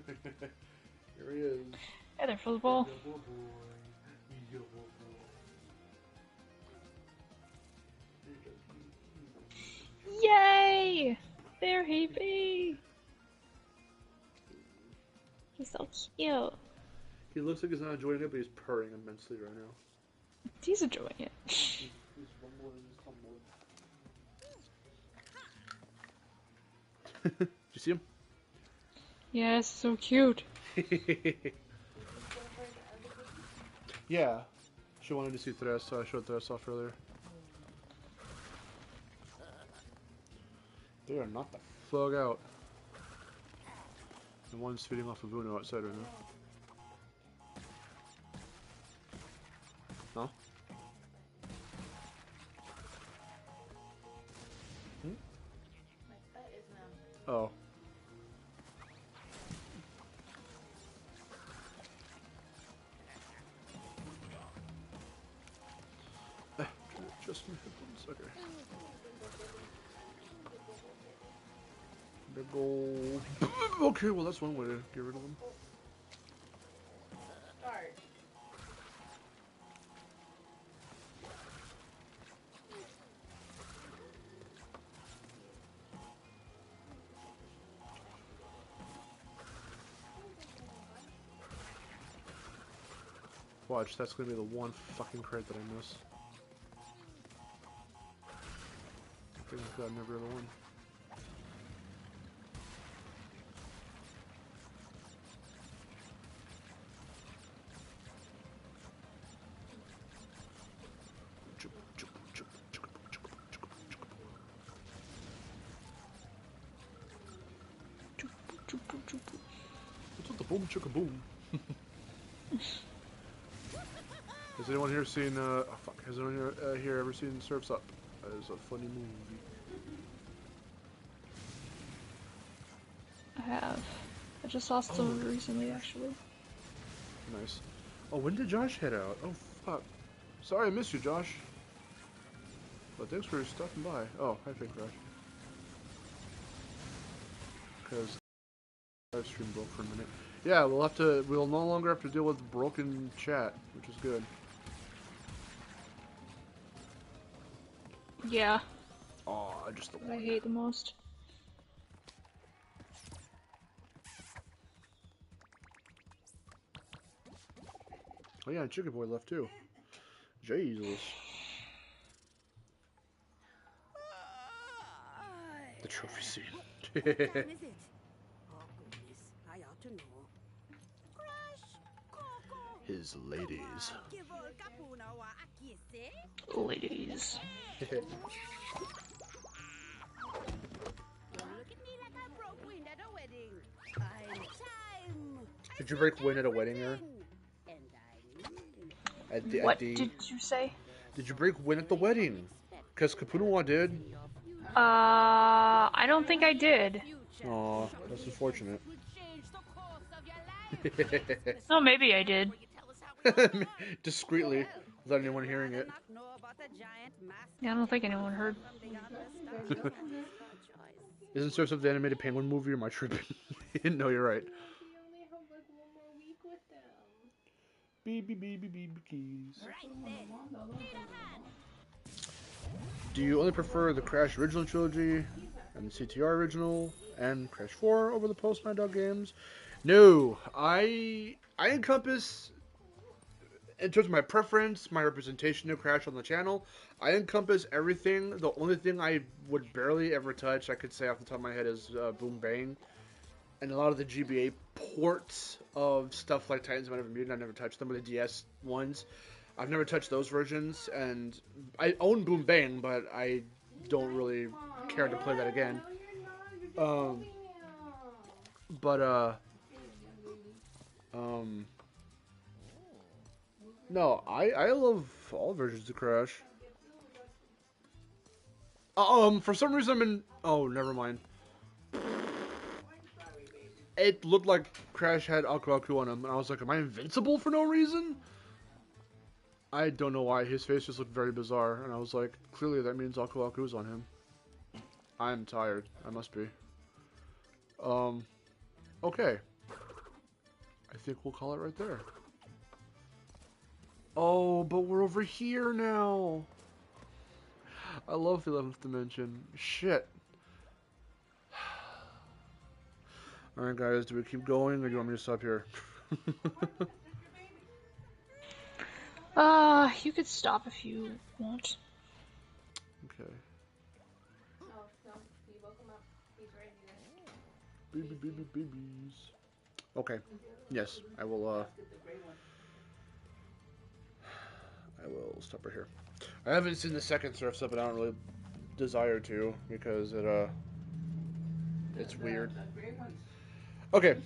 Here he is. Hey there, Fuzzball. Yay! There he be. He's so cute. He looks like he's not enjoying it, but he's purring immensely right now. He's enjoying it. He's rumbling his Did you see him? Yes, so cute. Yeah. She wanted to see Thresh, so I showed Thresh off earlier. They are not the fuck out. And one's feeding off of Uno outside right now. Huh? Hmm? Oh. Just my headphones, okay. Big ol'... Okay, well that's one way to get rid of them. Watch, that's gonna be the one fucking crit that I miss. I think I've got every other one. What's with the boom chicka boom? Has anyone here seen, oh fuck, has anyone here ever seen Surf's Up? That is a funny movie. I have. I just saw some of it recently, actually. Nice. Oh, when did Josh head out? Oh fuck. Sorry I missed you, Josh. But thanks for stopping by. Oh, hi Fake Crash. Because live stream broke for a minute. Yeah, we'll no longer have to deal with broken chat, which is good. Yeah. Oh, I just don't I hate the most. Oh yeah, and Chicken Boy left too. Jesus. The trophy scene. What time is it? Oh goodness, I ought to know. Crush, Coco. His ladies. Give all Capuna wa a kiss, eh? Ladies. Don't look at me like I broke wind at a wedding. I'm time. Did you break wind at a wedding, Aaron? And I What did you say? Did you break wind at the wedding? Because Kapunawa did. I don't think I did. Aw, that's unfortunate. Oh, maybe I did. Discreetly, without anyone hearing it. Yeah, I don't think anyone heard. Isn't Surf's Up the animated penguin movie, or am I tripping? No, you're right. Beep, beep, beep, beep, beep, keys. Do you only prefer the Crash original trilogy and the CTR original and Crash 4 over the post Night Dog games? No, I encompass, in terms of my preference, my representation of Crash on the channel, I encompass everything. The only thing I would barely ever touch, I could say off the top of my head, is Boom Bang. And a lot of the GBA ports of stuff like Titans of Mutant, I've never touched them, or the DS ones. I've never touched those versions, and I own Boom Bang, but I don't really care to play that again. No, I love all versions of Crash. For some reason I'm in... Oh, never mind. it looked like Crash had Aku Aku on him, and I was like, am I invincible for no reason? I don't know why. His face just looked very bizarre, and I was like, clearly that means Aku Aku's on him. I'm tired. I must be. Okay. I think we'll call it right there. Oh, but we're over here now. I love the 11th dimension. Shit. Alright guys, do we keep going or do you want me to stop here? You could stop if you want. Okay. Oh, no. You woke him up. He's ready to go. Babies. Okay. Yes, I will stop right here. I haven't seen the second surf stuff, but I don't really desire to because it's weird. Okay.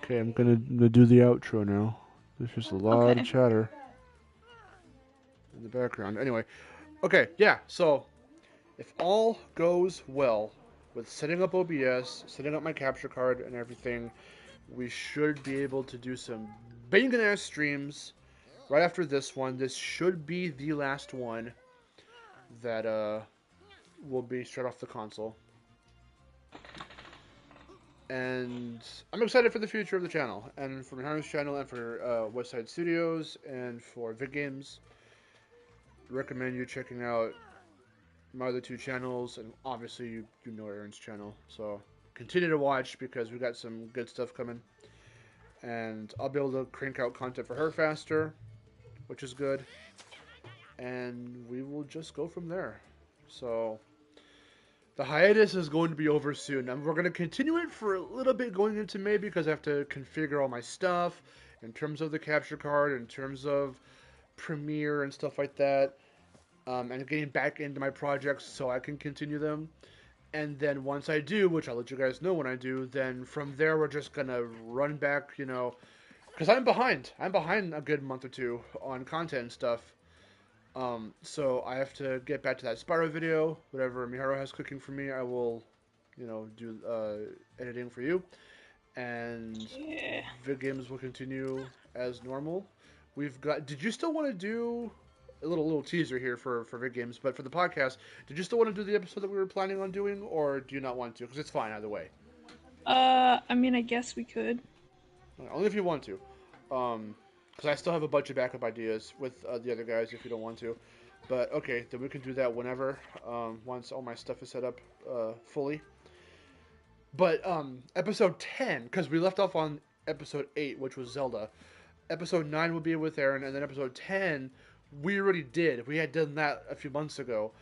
Okay, I'm gonna do the outro now. There's just a lot of chatter in the background. Anyway, okay, yeah, so if all goes well with setting up OBS, setting up my capture card and everything, we should be able to do some banging ass streams right after this one. This should be the last one that will be straight off the console. And I'm excited for the future of the channel, and for Miharu's channel, and for Westside Studios, and for Vid Games. Recommend you checking out my other two channels, and obviously you know Aaron's channel. So continue to watch because we got some good stuff coming, and I'll be able to crank out content for her faster, which is good. And we will just go from there. So the hiatus is going to be over soon, and we're going to continue it for a little bit going into May because I have to configure all my stuff in terms of the capture card, in terms of Premiere and stuff like that, and getting back into my projects so I can continue them. And then once I do, which I'll let you guys know when I do, then from there we're just going to run back, you know, because I'm behind. I'm behind a good month or two on content and stuff. So I have to get back to that Spyro video. Whatever Miharu has cooking for me, I will, you know, do editing for you. And Vid Games will continue as normal. We've got. Did you still want to do a little teaser here for Vid Games? But for the podcast, did you still want to do the episode that we were planning on doing, or do you not want to? Because it's fine either way. I mean, I guess we could. Only if you want to. Because I still have a bunch of backup ideas with the other guys if you don't want to. But okay, then we can do that whenever, once all my stuff is set up fully. But episode 10, because we left off on episode 8, which was Zelda. Episode 9 will be with Aaron, and then episode 10, we already did. We had done that a few months ago.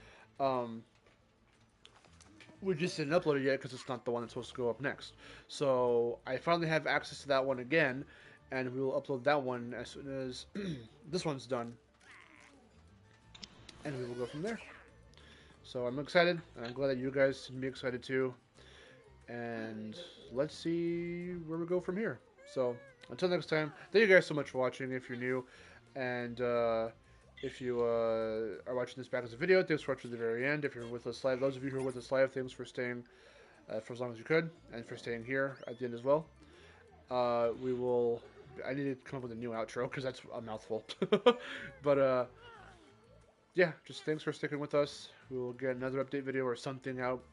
We just didn't upload it yet because it's not the one that's supposed to go up next. So I finally have access to that one again. And we will upload that one as soon as this one's done. And we will go from there. So I'm excited. And I'm glad that you guys can be excited too. And let's see where we go from here. So until next time, thank you guys so much for watching if you're new. And if you are watching this back as a video, thanks for watching to the very end. If you're with us live, those of you who are with us live, thanks for staying for as long as you could. And for staying here at the end as well. I need to come up with a new outro because that's a mouthful. But yeah, just thanks for sticking with us. We will get another update video or something out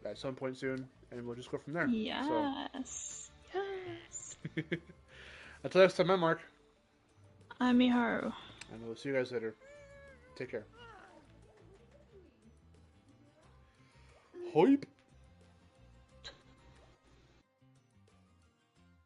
at some point soon, and we'll just go from there. Yes. So. Yes. Until next time, I'm Mark. I'm Miharu. And we'll see you guys later. Take care. Hype.